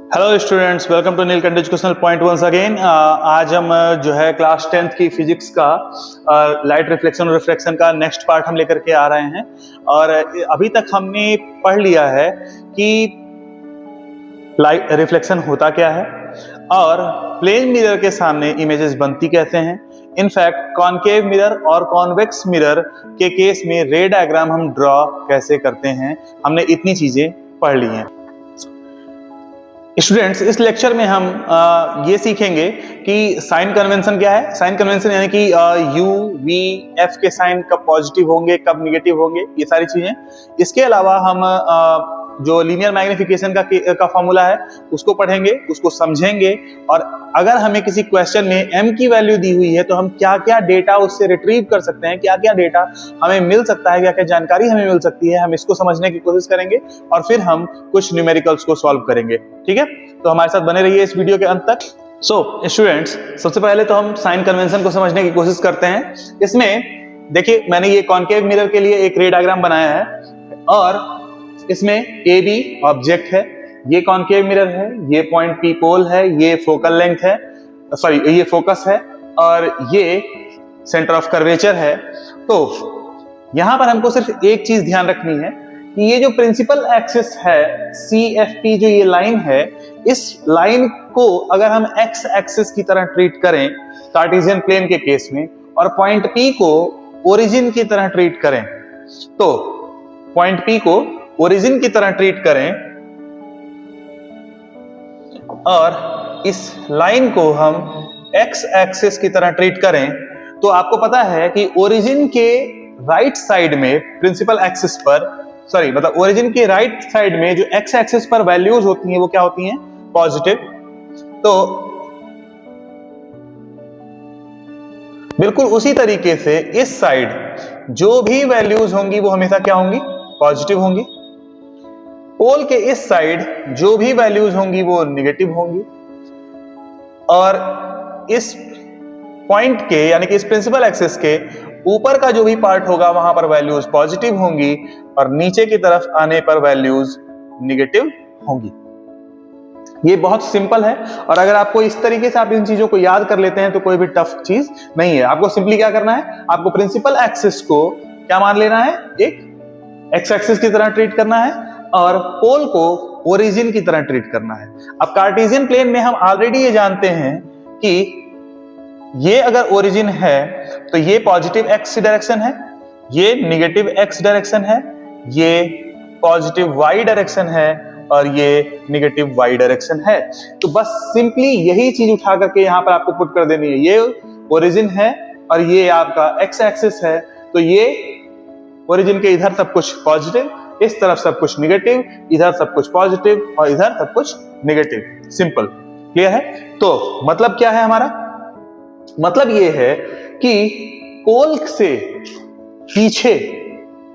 Hello students, welcome to Neelkanth educational point once again. आज हम जो है क्लास 10th की फिजिक्स का लाइट रिफ्लेक्शन और रिफ्रैक्शन का नेक्स्ट पार्ट हम लेकर के आ रहे हैं। और अभी तक हमने पढ़ लिया है कि लाइट रिफ्लेक्शन होता क्या है और प्लेन मिरर के सामने इमेजेस बनती कैसे हैं। इनफैक्ट कॉनकेव मिरर और कॉन्वेक्स मिरर के केस में रे डायग्राम हम ड्रॉ कैसे करते हैं, हमने इतनी चीजें पढ़ ली हैं। स्टूडेंट्स, इस लेक्चर में हम ये सीखेंगे कि साइन कन्वेंशन क्या है। साइन कन्वेंशन यानी कि यू वी एफ के साइन कब पॉजिटिव होंगे, कब निगेटिव होंगे, ये सारी चीजें। इसके अलावा हम जो लीनियर मैग्निफिकेशन का फॉर्मूला है उसको पढ़ेंगे, उसको समझेंगे। और अगर हमें किसी क्वेश्चन में m की वैल्यू दी हुई है तो हम क्या क्या डेटा उससे रिट्रीव कर सकते हैं, क्या क्या डेटा हमें मिल सकता है, क्या क्या जानकारी हमें मिल सकती है, हम इसको समझने की कोशिश करेंगे और फिर हम कुछ न्यूमेरिकल्स को सॉल्व करेंगे। ठीक है, तो हमारे साथ बने रहिए इस वीडियो के अंत तक। सो स्टूडेंट्स, सबसे पहले तो हम साइन कन्वेंशन को समझने की कोशिश करते हैं। इसमें देखिए, मैंने ये कॉनकेव मिरर के लिए एक रे डायग्राम बनाया है और इसमें ए बी ऑब्जेक्ट है, ये कॉनकेव मिरर है, ये पॉइंट पी पोल है, ये फोकल लेंथ है, सॉरी ये फोकस है और ये सेंटर ऑफ कर्वेचर है। तो यहां पर हमको सिर्फ एक चीज ध्यान रखनी है कि ये जो प्रिंसिपल एक्सिस है CFP, जो ये लाइन है, इस लाइन को अगर हम एक्स एक्सिस की तरह ट्रीट करें कार्टेशियन प्लेन के केस में और पॉइंट P को ओरिजिन की तरह ट्रीट करें, तो पॉइंट P को ओरिजिन की तरह ट्रीट करें और इस लाइन को हम एक्स एक्सिस की तरह ट्रीट करें, तो आपको पता है कि ओरिजिन के राइट साइड में प्रिंसिपल एक्सिस पर, सॉरी मतलब ओरिजिन के राइट साइड में जो एक्स एक्सिस पर वैल्यूज होती हैं वो क्या होती हैं? पॉजिटिव। तो बिल्कुल उसी तरीके से इस साइड जो भी वैल्यूज होंगी वो हमेशा क्या होंगी? पॉजिटिव होंगी। पोल के इस साइड जो भी वैल्यूज होंगी वो निगेटिव होंगी और इस पॉइंट के यानी कि इस प्रिंसिपल एक्सिस के ऊपर का जो भी पार्ट होगा वहां पर वैल्यूज पॉजिटिव होंगी और नीचे की तरफ आने पर वैल्यूज निगेटिव होंगी। ये बहुत सिंपल है और अगर आपको इस तरीके से आप इन चीजों को याद कर लेते हैं तो कोई भी टफ चीज नहीं है। आपको सिंपली क्या करना है, आपको प्रिंसिपल एक्सिस को क्या मान लेना है? एक एक्स एक्सिस की तरह ट्रीट करना है और पोल को ओरिजिन की तरह ट्रीट करना है। अब कार्टेशियन प्लेन में हम ऑलरेडी ये जानते हैं कि ये अगर ओरिजिन है तो ये पॉजिटिव एक्स डायरेक्शन है, ये निगेटिव एक्स डायरेक्शन है, ये पॉजिटिव वाई डायरेक्शन है और ये निगेटिव वाई डायरेक्शन है। तो बस सिंपली यही चीज उठा करके यहां पर आपको पुट कर देनी है। ये ओरिजिन है और ये आपका एक्स एक्सिस है, तो ये ओरिजिन के इधर सब कुछ पॉजिटिव, इस तरफ सब कुछ निगेटिव, इधर सब कुछ पॉजिटिव और इधर सब कुछ निगेटिव। सिंपल, क्लियर है? तो मतलब क्या है हमारा? मतलब ये है कि पोल से पीछे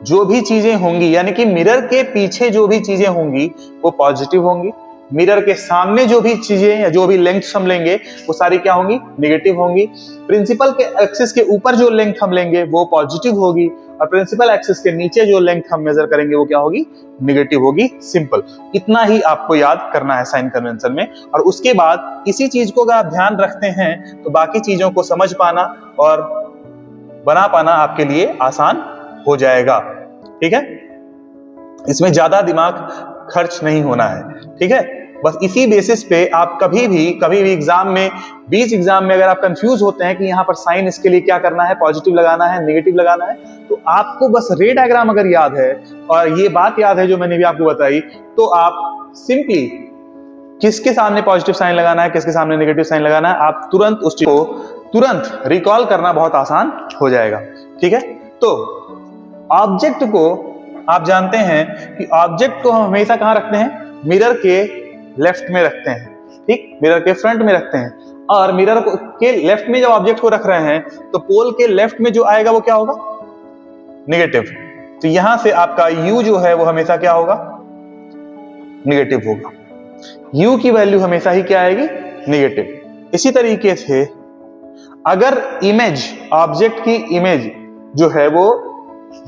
जो भी चीजें होंगी यानी कि मिरर के पीछे जो भी चीजें होंगी वो पॉजिटिव होंगी, मिरर के सामने जो भी चीजें या जो भी लेंथ हम लेंगे वो सारी क्या होंगी? निगेटिव होंगी। प्रिंसिपल के एक्सिस के ऊपर जो लेंथ हम लेंगे वो पॉजिटिव होगी और प्रिंसिपल एक्सिस के नीचे जो लेंथ हम मेजर करेंगे वो क्या होगी? निगेटिव होगी। सिंपल, इतना ही आपको याद करना है साइन कन्वेंशन में। और उसके बाद इसी चीज को अगर आप ध्यान रखते हैं तो बाकी चीजों को समझ पाना और बना पाना आपके लिए आसान हो जाएगा। ठीक है, इसमें ज्यादा दिमाग खर्च नहीं होना है। ठीक है, बस इसी बेसिस पे आप कभी भी एग्जाम में, बीच एग्जाम में अगर आप कंफ्यूज होते हैं कि यहाँ पर साइन इसके लिए क्या करना है, पॉजिटिव लगाना है, नेगेटिव लगाना है, तो आपको बस रे डायग्राम अगर याद है और ये बात याद है जो मैंने भी आपको बताई, तो आप सिंपली किसके सामने पॉजिटिव साइन लगाना है, किसके सामने नेगेटिव साइन लगाना है, आप तुरंत उस चीज को तुरंत रिकॉल करना बहुत आसान हो जाएगा। ठीक है, तो ऑब्जेक्ट को आप जानते हैं कि ऑब्जेक्ट को हम हमेशा कहां रखते हैं? मिरर के लेफ्ट में रखते हैं। ठीक, मिरर के फ्रंट में रखते हैं और मिरर के लेफ्ट में जब ऑब्जेक्ट को रख रहे हैं तो पोल के लेफ्ट में जो आएगा वो क्या होगा? निगेटिव। तो यहां से आपका u जो है वो हमेशा क्या होगा? निगेटिव होगा। u की वैल्यू हमेशा ही क्या आएगी? निगेटिव। इसी तरीके से अगर इमेज, ऑब्जेक्ट की इमेज जो है वो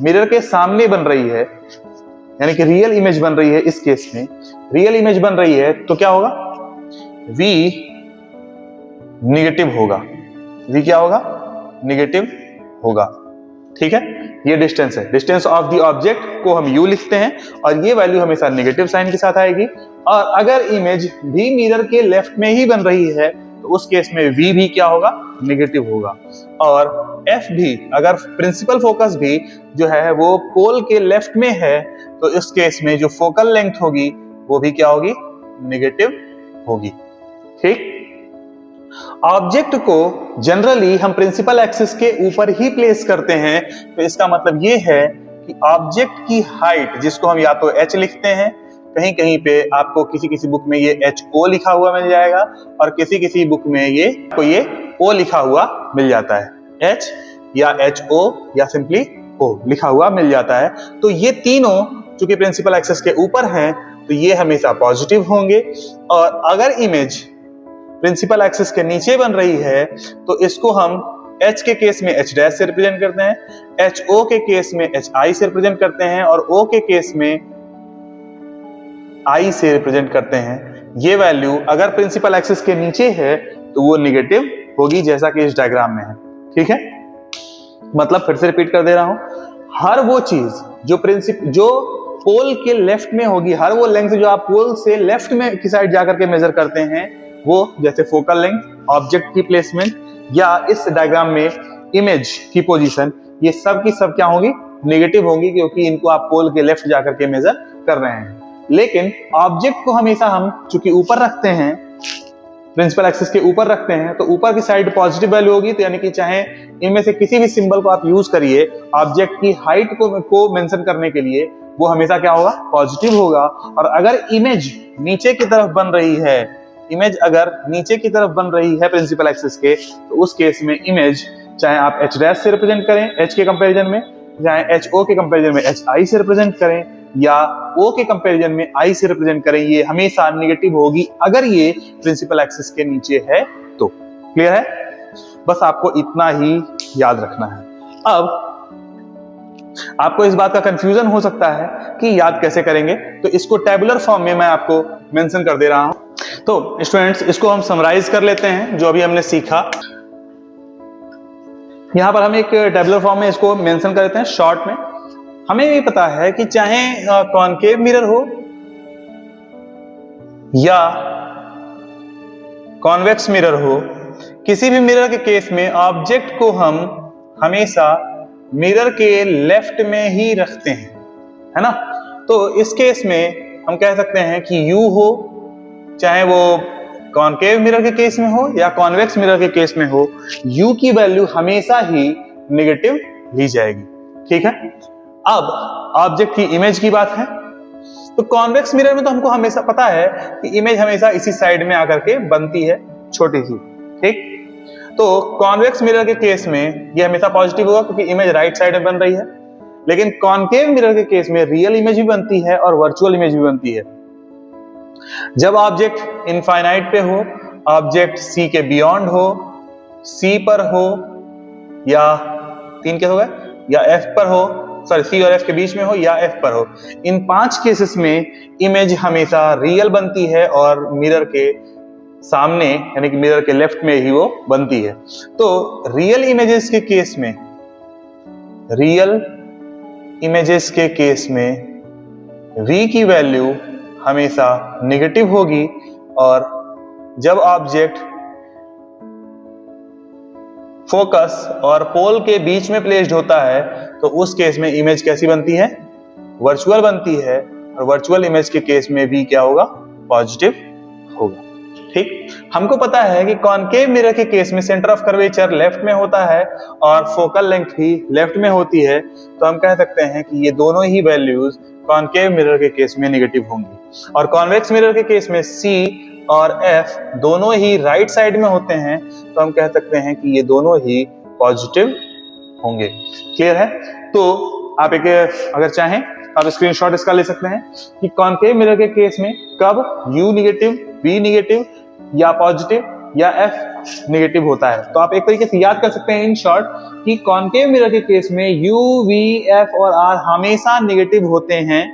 मिरर के सामने बन रही है, यानी कि रियल इमेज बन रही है, इस केस में रियल इमेज बन रही है, तो क्या होगा? V निगेटिव होगा, V क्या होगा, निगेटिव होगा। ठीक है, ये डिस्टेंस है, डिस्टेंस ऑफ द ऑब्जेक्ट को हम u लिखते हैं और ये वैल्यू हमेशा नेगेटिव साइन के साथ आएगी। और अगर इमेज भी मिरर के लेफ्ट में ही बन रही है तो उस केस में v भी क्या होगा, नेगेटिव होगा। और f भी, अगर प्रिंसिपल फोकस भी जो है वो पोल के लेफ्ट में है तो इस केस में जो फोकल लेंथ होगी वो भी क्या होगी, नेगेटिव होगी। ठीक, ऑब्जेक्ट को जनरली हम प्रिंसिपल एक्सिस के ऊपर ही प्लेस करते हैं, तो इसका मतलब ये है कि ऑब्जेक्ट की हाइट, जिसको हम या तो h लिखते हैं, कहीं कहीं पे आपको किसी किसी बुक में ये HO लिखा हुआ मिल जाएगा और किसी किसी बुक में ये O लिखा हुआ मिल जाता है, H या HO या सिंपली O लिखा हुआ मिल जाता है। तो ये तीनों चूंकि प्रिंसिपल एक्सिस के ऊपर हैं तो ये हमेशा पॉजिटिव होंगे। और अगर इमेज प्रिंसिपल एक्सिस के नीचे बन रही है तो इसको हम H के केस में H डैश से रिप्रेजेंट करते हैं, HO के केस में HI से रिप्रेजेंट करते हैं और O के केस में I से रिप्रेजेंट करते हैं। ये वैल्यू अगर प्रिंसिपल एक्सिस के नीचे है तो वो निगेटिव होगी, जैसा कि इस डायग्राम में है। ठीक है, मतलब फिर से रिपीट कर दे रहा हूं, हर वो चीज जो पोल के लेफ्ट में होगी, हर वो लेंथ जो आप पोल से लेफ्ट में की साइड जाकर के मेजर करते हैं, वो जैसे फोकल लेंथ, ऑब्जेक्ट की प्लेसमेंट या इस डायग्राम में इमेज की पोजीशन, ये सब की सब क्या होंगी, नेगेटिव होंगी, क्योंकि इनको आप पोल के लेफ्ट जाकर के मेजर कर रहे हैं। लेकिन ऑब्जेक्ट को हमेशा हम चूंकि ऊपर रखते हैं, प्रिंसिपल एक्सिस के ऊपर रखते हैं, तो ऊपर की साइड पॉजिटिव वैल्यू होगी। तो यानी कि चाहे इनमें से किसी भी सिंबल को आप यूज करिए ऑब्जेक्ट की हाइट को मेंशन करने के लिए, वो हमेशा क्या होगा, पॉजिटिव होगा। और अगर इमेज नीचे की तरफ बन रही है, इमेज अगर नीचे की तरफ बन रही है प्रिंसिपल एक्सिस के, तो उस केस में इमेज चाहे आप H डैश से रिप्रेजेंट करें H के कंपैरिजन में, चाहे HO के कंपैरिजन में HI से रिप्रेजेंट करें या O के कंपैरिजन में I से रिप्रेजेंट करें, ये हमेशा नेगेटिव होगी अगर ये प्रिंसिपल एक्सिस के नीचे है तो। क्लियर है, बस आपको इतना ही याद रखना है। अब आपको इस बात का कंफ्यूजन हो सकता है कि याद कैसे करेंगे, तो इसको टेबुलर फॉर्म में मैं आपको मेंशन कर दे रहा हूं। तो स्टूडेंट्स, इसको हम समराइज कर लेते हैं जो अभी हमने सीखा। यहां पर हम एक टेबुलर फॉर्म में इसको मेंशन कर देते हैं शॉर्ट में। हमें भी पता है कि चाहे कॉनकेव मिरर हो या कॉन्वेक्स मिरर हो, किसी भी मिरर के केस में ऑब्जेक्ट को हम हमेशा मिरर के लेफ्ट में ही रखते हैं, है ना। तो इस केस में हम कह सकते हैं कि U हो, चाहे वो कॉनकेव मिरर के केस में हो या कॉन्वेक्स मिरर के केस में हो, U की वैल्यू हमेशा ही नेगेटिव ली जाएगी। ठीक है, अब ऑब्जेक्ट की इमेज की बात है, तो कॉन्वेक्स मिरर में तो हमको हमेशा पता है कि इमेज हमेशा इसी साइड में आकर के बनती है, छोटी सी। ठीक, तो कॉन्वेक्स मिरर के केस में ये हमेशा पॉजिटिव होगा क्योंकि इमेज राइट साइड में बन रही है। लेकिन कॉनकेव मिरर के केस में रियल इमेज भी बनती है और वर्चुअल इमेज भी बनती है। जब ऑब्जेक्ट इनफाइनाइट पे हो, ऑब्जेक्ट C के बियॉन्ड हो, C पर हो या 3 केस हो गए, या F पर हो, सॉरी C और F के बीच में हो या F पर हो, इन 5 केसेस में इमेज हमेशा रियल बनती है और मिरर के सामने यानी कि मिरर के लेफ्ट में ही वो बनती है। तो रियल इमेजेस के केस में, रियल इमेजेस के केस में V की वैल्यू हमेशा नेगेटिव होगी और जब ऑब्जेक्ट फोकस और पोल के बीच में प्लेस्ड होता है तो उस केस में इमेज कैसी बनती है, वर्चुअल बनती है। और वर्चुअल इमेज के केस में भी क्या होगा, पॉजिटिव होगा। ठीक, हमको पता है कि कॉनकेव मिरर के केस में सेंटर ऑफ कर्वेचर लेफ्ट में होता है और फोकल लेंथ भी लेफ्ट में होती है, तो हम कह सकते हैं कि ये दोनों ही वैल्यूज कॉनकेव मिरर के केस में नेगेटिव होंगी। और कॉन्वेक्स मिरर के केस में C और F दोनों ही राइट साइड में होते हैं, तो हम कह सकते हैं कि ये दोनों ही पॉजिटिव होंगे। क्लियर है, तो आप एक अगर चाहें आप स्क्रीनशॉट इसका ले सकते हैं कि कॉनकेव मिरर के केस में कब U नेगेटिव, V नेगेटिव या पॉजिटिव या F नेगेटिव होता है। तो आप एक तरीके से याद कर सकते हैं इन शॉर्ट कि कॉनकेव मिरर के केस में U, V, F और R हमेशा नेगेटिव होते हैं,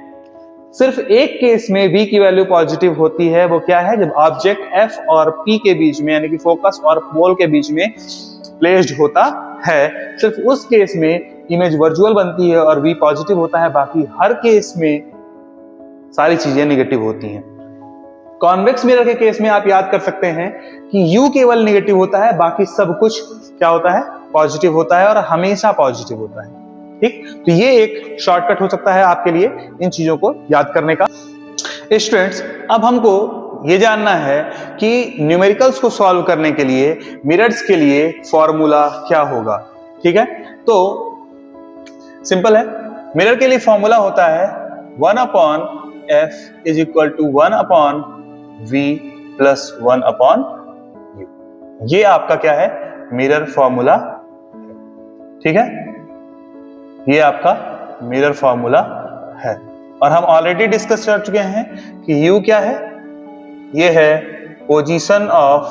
सिर्फ एक केस में v की वैल्यू पॉजिटिव होती है, वो क्या है? जब ऑब्जेक्ट f और p के बीच में यानी कि फोकस और पोल के बीच में प्लेस्ड होता है, सिर्फ उस केस में इमेज वर्चुअल बनती है और v पॉजिटिव होता है। बाकी हर केस में सारी चीजें नेगेटिव होती हैं। कॉन्वेक्स मिरर के केस में आप याद कर सकते हैं कि u केवल नेगेटिव होता है, बाकी सब कुछ क्या होता है? पॉजिटिव होता है और हमेशा पॉजिटिव होता है। ठीक, तो ये एक शॉर्टकट हो सकता है आपके लिए इन चीजों को याद करने का। स्टूडेंट्स, अब हमको ये जानना है कि न्यूमेरिकल्स को सॉल्व करने के लिए मिरर्स के लिए फॉर्मूला क्या होगा। ठीक है, तो सिंपल है। मिरर के लिए फॉर्मूला होता है 1/f is equal to 1/v plus 1/u। ये आपका क्या है? Mirror formula. ठीक है, ये आपका मिरर फॉर्मूला है और हम ऑलरेडी डिस्कस कर चुके हैं कि u क्या है? ये है position of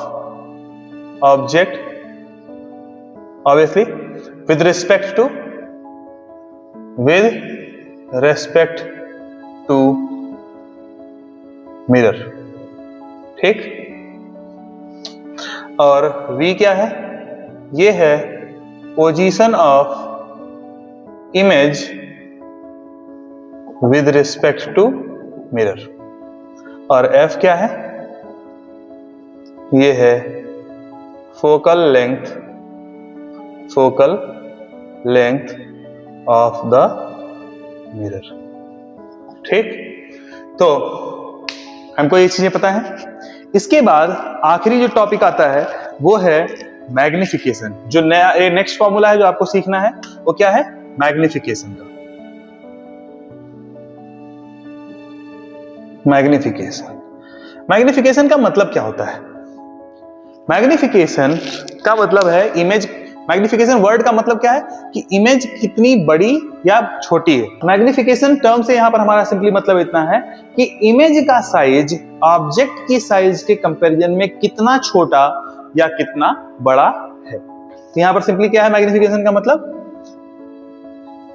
object obviously with respect to mirror. ठीक, और v क्या है? ये है position of image with respect to mirror. और f क्या है? ये है focal length of the mirror. ठीक, तो हमको ये चीजें पता है। इसके बाद आखिरी जो टॉपिक आता है वो है मैग्निफिकेशन। जो नया नेक्स्ट फॉर्मूला है जो आपको सीखना है वो क्या है? मैग्निफिकेशन का। मैग्निफिकेशन का मतलब क्या होता है? मैग्निफिकेशन का मतलब है इमेज। मैग्निफिकेशन वर्ड का मतलब क्या है? कि इमेज कितनी बड़ी या छोटी है। मैग्निफिकेशन टर्म से यहां पर हमारा सिंपली मतलब इतना है कि इमेज का साइज ऑब्जेक्ट की साइज के कंपैरिजन में कितना छोटा या कितना बड़ा है। तो यहां पर सिंपली क्या है मैग्निफिकेशन का मतलब?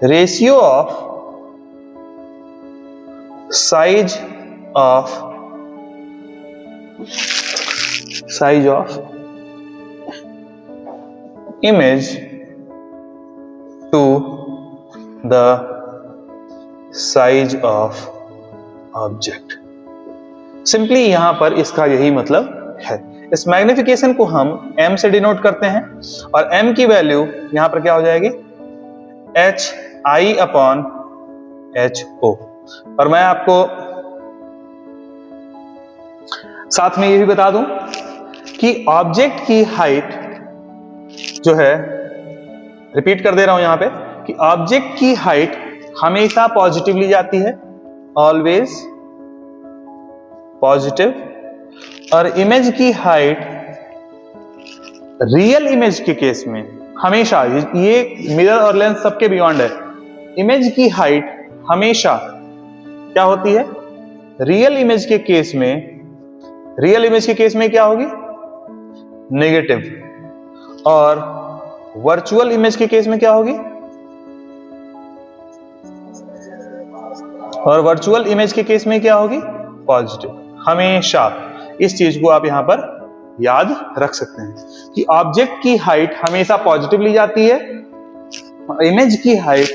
Ratio of size of image to the size of object। Simply यहां पर इसका यही मतलब है। इस मैग्निफिकेशन को हम m से डिनोट करते हैं और m की वैल्यू यहां पर क्या हो जाएगी? hi/ho। और मैं आपको साथ में ये भी बता दूं कि ऑब्जेक्ट की हाइट जो है, रिपीट कर दे रहा हूं यहां पे, कि ऑब्जेक्ट की हाइट हमेशा पॉजिटिव ली जाती है, ऑलवेज पॉजिटिव। और इमेज की हाइट रियल इमेज के केस में हमेशा, ये मिरर और लेंस सबके बियॉन्ड है, इमेज की हाइट हमेशा क्या होती है? रियल इमेज के केस में क्या होगी? नेगेटिव। और वर्चुअल इमेज के केस में क्या होगी? पॉजिटिव। हमेशा इस चीज को आप यहां पर याद रख सकते हैं कि ऑब्जेक्ट की हाइट हमेशा पॉजिटिव ली जाती है, इमेज की हाइट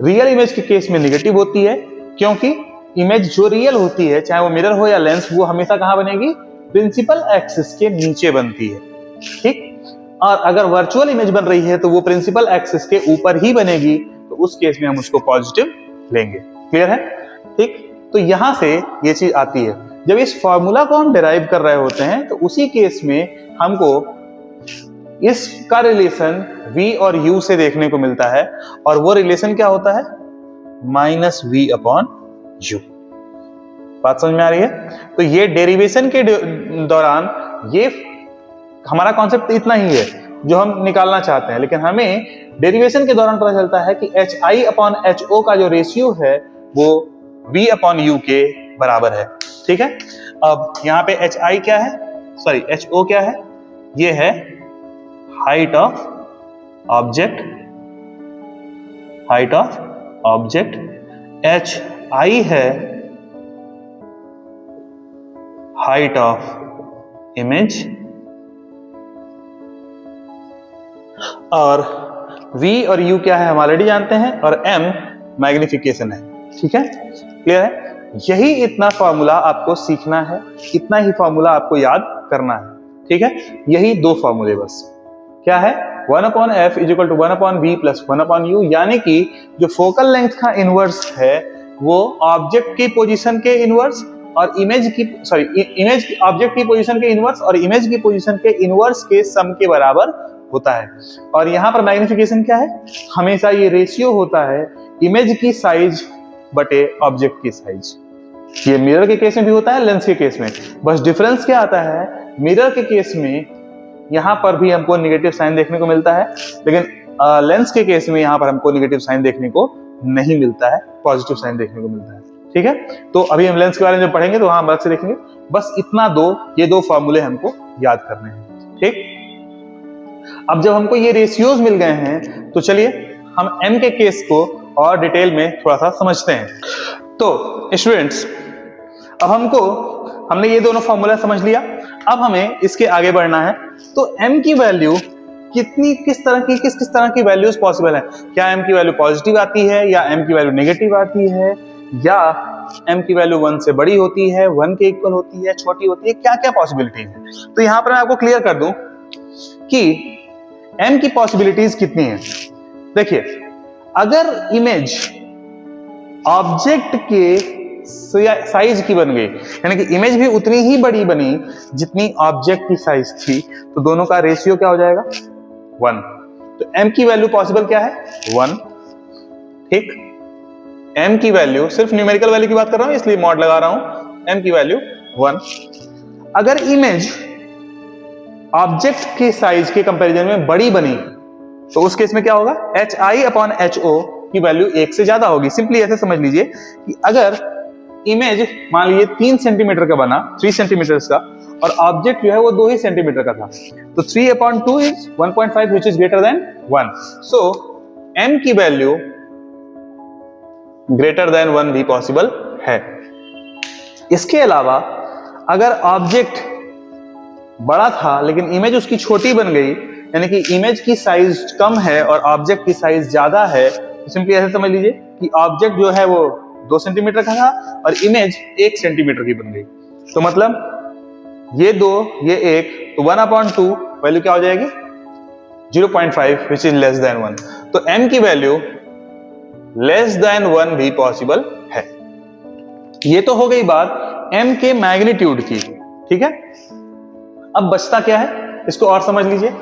रियल इमेज के केस में नेगेटिव होती है, क्योंकि इमेज जो रियल होती है, चाहे वो मिरर हो या लेंस, वो हमेशा कहां बनेगी? प्रिंसिपल एक्सिस के नीचे बनती है। ठीक, और अगर वर्चुअल इमेज बन रही है तो वो प्रिंसिपल एक्सिस के ऊपर ही बनेगी, तो उस केस में हम उसको पॉजिटिव लेंगे। क्लियर है? ठीक, तो यहां से ये चीज आती है। जब इस फॉर्मूला को हम डिराइव कर रहे होते हैं तो उसी केस में हमको इसका रिलेशन v और u से देखने को मिलता है, और वो रिलेशन क्या होता है? -v/u। बात समझ में आ रही है? तो ये डेरिवेशन के दौरान ये हमारा कॉन्सेप्ट इतना ही है जो हम निकालना चाहते हैं, लेकिन हमें डेरिवेशन के दौरान पता चलता है कि hi/ho का जो रेशियो है वो v/u के बराबर है। ठीक है, अब यहाँ पे hi क्या है? सॉरी, ho क्या है? ये है हाइट ऑफ ऑब्जेक्ट। hi है हाइट ऑफ इमेज और v और u क्या है हम ऑलरेडी जानते हैं और m मैग्निफिकेशन है। ठीक है, क्लियर है। यही इतना फॉर्मूला आपको सीखना है, इतना ही फॉर्मूला आपको याद करना है। ठीक है, यही दो फॉर्मूले बस। क्या है 1/f is equal to 1/v plus 1/u, यानी कि जो फोकल लेंथ का इनवर्स है वो ऑब्जेक्ट की पोजीशन के इनवर्स और इमेज ऑब्जेक्ट की पोजीशन के इनवर्स और इमेज की पोजीशन के इनवर्स के सम के बराबर होता है। और यहां पर मैग्निफिकेशन क्या है, हमेशा ये रेशियो होता है इमेज की साइज बटे ऑब्जेक्ट की साइज। ये मिरर के केस में भी होता है, लेंस के केस में। बस डिफरेंस क्या आता है, मिरर के केस में यहां पर भी हमको नेगेटिव साइन देखने को मिलता है, लेकिन लेंस के केस में यहां पर हमको नेगेटिव साइन देखने को नहीं मिलता है, पॉजिटिव साइन देखने को मिलता है। ठीक है, तो अभी हम लेंस के बारे में जब पढ़ेंगे तो वहां अलग से देखेंगे। बस इतना ये दो फॉर्मूले हमको याद करने हैं। ठीक, अब जब हमको ये रेशियोज मिल गए हैं तो चलिए हम m के केस को और डिटेल में थोड़ा सा समझते हैं। तो स्टूडेंट्स, अब हमने ये दोनों फॉर्मूला समझ लिया, अब हमें इसके आगे बढ़ना है। तो m की वैल्यू किस तरह की वैल्यूज पॉसिबल है। क्या m की वैल्यू पॉजिटिव आती है या m की वैल्यू नेगेटिव आती है या m की वैल्यू 1 से बड़ी होती है, 1 के इक्वल होती है, छोटी होती है, क्या क्या पॉसिबिलिटी है। तो यहां पर मैं आपको क्लियर कर दूं कि m की पॉसिबिलिटीज कितनी है। देखिए, अगर इमेज ऑब्जेक्ट के साइज की बन गई, यानी कि इमेज भी उतनी ही बड़ी बनी जितनी ऑब्जेक्ट की साइज थी, तो दोनों का रेशियो क्या हो जाएगा 1। तो m की वैल्यू पॉसिबल क्या है 1। ठीक, m की वैल्यू, सिर्फ न्यूमेरिकल वैल्यू की बात कर रहा हूं इसलिए मॉड लगा रहा हूं, m की वैल्यू 1। अगर इमेज ऑब्जेक्ट के साइज के कंपैरिजन में बड़ी बनी तो उस केस में क्या होगा, hi/ho की वैल्यू 1 से ज्यादा होगी। सिंपली ऐसे समझ लीजिए कि अगर इमेज मान लीजिए 3 सेंटीमीटर का बना, 3 सेंटीमीटर का, और ऑब्जेक्ट जो है वो 2 ही सेंटीमीटर का था, तो 3/2 is 1.5 which is greater than 1. So m की वैल्यू ग्रेटर देन 1 भी पॉसिबल है। इसके अलावा अगर ऑब्जेक्ट बड़ा था लेकिन इमेज उसकी छोटी बन गई, यानी कि इमेज की साइज कम है और ऑब्जेक्ट की साइज ज्यादा है, तो सिंपली ऐसे समझ लीजिए कि ऑब्जेक्ट जो है वो 2 सेंटीमीटर का था और इमेज 1 सेंटीमीटर की बन गई। तो मतलब ये 2 ये 1, तो 1/2 वैल्यू क्या हो जाएगी 0.5 which is less than 1। तो m की वैल्यू लेस देन 1 भी पॉसिबल है। ये तो हो गई बात m के मैग्नीट्यूड की। ठीक है, अब बचता क्या है, इसको और समझ लीजिए।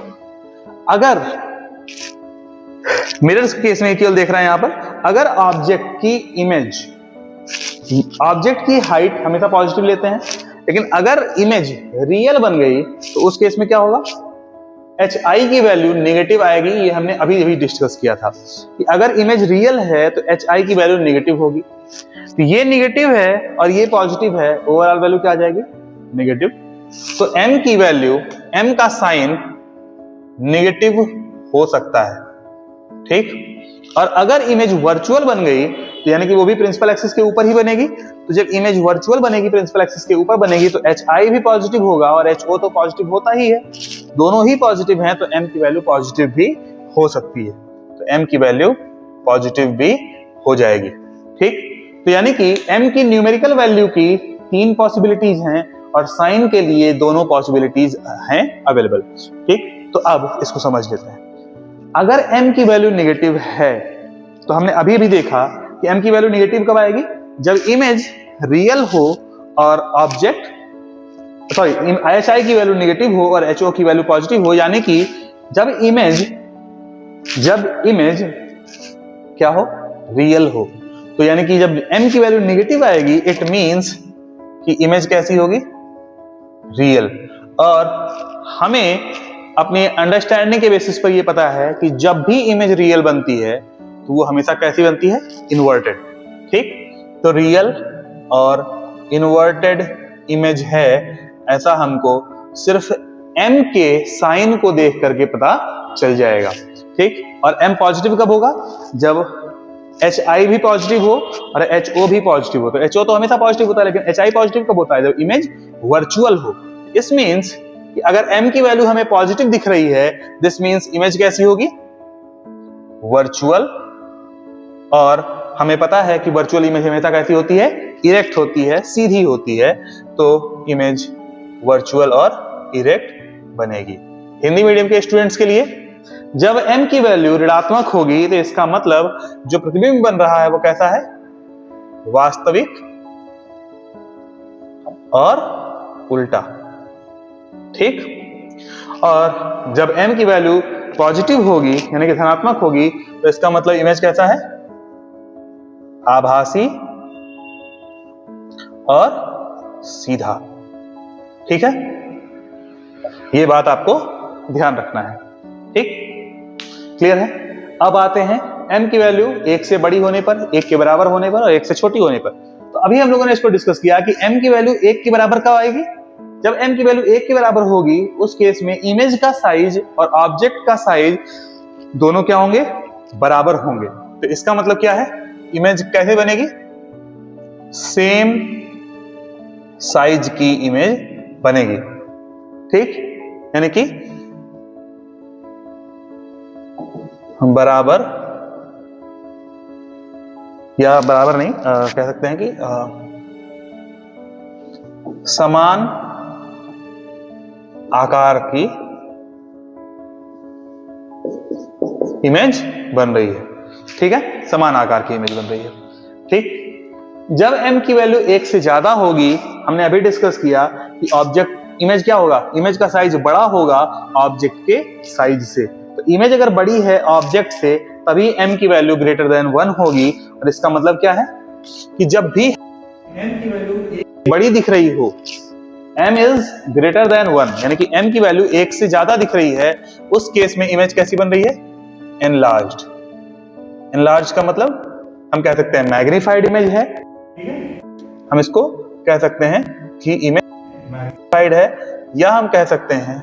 अगर मिरर्स के केस में केवल देख रहे हैं यहां पर, अगर ऑब्जेक्ट की हाइट हमेशा पॉजिटिव लेते हैं, लेकिन अगर इमेज रियल बन गई तो उस केस में क्या होगा, hi की वैल्यू नेगेटिव आएगी। ये हमने अभी डिस्कस किया था कि अगर इमेज रियल है तो hi की वैल्यू नेगेटिव होगी। तो ये नेगेटिव है और ये पॉजिटिव है, ओवरऑल वैल्यू क्या आ जाएगी नेगेटिव। तो m की वैल्यू, m का साइन नेगेटिव हो सकता है। ठीक, और अगर इमेज वर्चुअल बन गई तो यानी कि वो भी प्रिंसिपल एक्सिस के ऊपर ही बनेगी। तो जब इमेज वर्चुअल बनेगी, प्रिंसिपल एक्सिस के ऊपर बनेगी, तो hi भी पॉजिटिव होगा और ho तो पॉजिटिव होता ही है, दोनों ही पॉजिटिव हैं, तो m की वैल्यू पॉजिटिव भी हो सकती है। तो m की वैल्यू पॉजिटिव भी हो जाएगी। ठीक, तो यानी कि m की न्यूमेरिकल वैल्यू की 3 पॉसिबिलिटीज हैं और साइन के लिए दोनों पॉसिबिलिटीज हैं अवेलेबल। ठीक, तो अब इसको समझ लेते हैं। अगर m की वैल्यू नेगेटिव है तो हमने अभी भी देखा कि m की वैल्यू नेगेटिव कब आएगी, जब इमेज रियल हो और ऑब्जेक्ट hi की वैल्यू नेगेटिव हो और ho की वैल्यू पॉजिटिव हो। यानी कि जब इमेज क्या हो, रियल हो। तो यानी कि जब m की वैल्यू नेगेटिव आएगी, इट मींस कि इमेज कैसी होगी, रियल। और हमें अपनी अंडरस्टैंडिंग के बेसिस पर यह पता है कि जब भी इमेज रियल बनती है तो वो हमेशा कैसी बनती है, इन्वर्टेड। ठीक, तो रियल और इन्वर्टेड इमेज है, ऐसा हमको सिर्फ m के साइन को देख करके पता चल जाएगा। ठीक, और m पॉजिटिव कब होगा, जब HI भी पॉजिटिव हो और HO भी पॉजिटिव हो। तो HO तो हमेशा पॉजिटिव होता है, लेकिन HI पॉजिटिव कब होता है? जब इमेज वर्चुअल हो। इस मींस कि अगर M की वैल्यू हमें पॉजिटिव दिख रही है, दिस मींस इमेज कैसी होगी? वर्चुअल। और हमें पता है कि वर्चुअल इमेज हमेशा कैसी होती है? इरेक्ट होती है, सीधी होती है। तो इमेज वर्चुअल और इरेक्ट बनेगी। हिंदी मीडियम के स्टूडेंट्स के लिए जब M की वैल्यू ऋणात्मक होगी तो इसका मतलब जो प्रतिबिंब बन रहा है वो कैसा है? वास्तविक और उल्टा। ठीक। और जब M की वैल्यू पॉजिटिव होगी यानी कि धनात्मक होगी तो इसका मतलब इमेज कैसा है? आभासी और सीधा। ठीक है, ये बात आपको ध्यान रखना है। ठीक, क्लियर है? अब आते हैं M की वैल्यू 1 से बड़ी होने पर, 1 के बराबर होने पर और 1 से छोटी होने पर। तो अभी हम लोगों ने इसको डिस्कस किया कि M की वैल्यू 1 के बराबर कब आएगी? जब M की वैल्यू 1 के बराबर होगी उस केस में इमेज का साइज और ऑब्जेक्ट का साइज दोनों क्या होंगे? बराबर होंगे। तो इसका मतलब क्या है? इमेज कैसे बनेगी? सेम साइज की इमेज बनेगी। ठीक, यानी कि हम बराबर या बराबर नहीं कह सकते हैं कि समान आकार की इमेज बन रही है। ठीक है, समान आकार की इमेज बन रही है। ठीक, जब M की वैल्यू 1 से ज्यादा होगी, हमने अभी डिस्कस किया कि ऑब्जेक्ट इमेज क्या होगा? इमेज का साइज बड़ा होगा ऑब्जेक्ट के साइज से। तो इमेज अगर बड़ी है ऑब्जेक्ट से तभी M की वैल्यू ग्रेटर देन 1 होगी। और इसका मतलब क्या है कि जब भी M की वैल्यू बड़ी दिख रही हो, M इज ग्रेटर देन 1 यानी कि M की वैल्यू 1 से ज्यादा दिख रही है, उस केस में इमेज कैसी बन रही है? एनलार्ज्ड। एनलार्ज का मतलब हम कह सकते हैं मैग्नीफाइड इमेज है। हम इसको कह सकते हैं कि इमेज मैग्नीफाइड है, या हम कह सकते हैं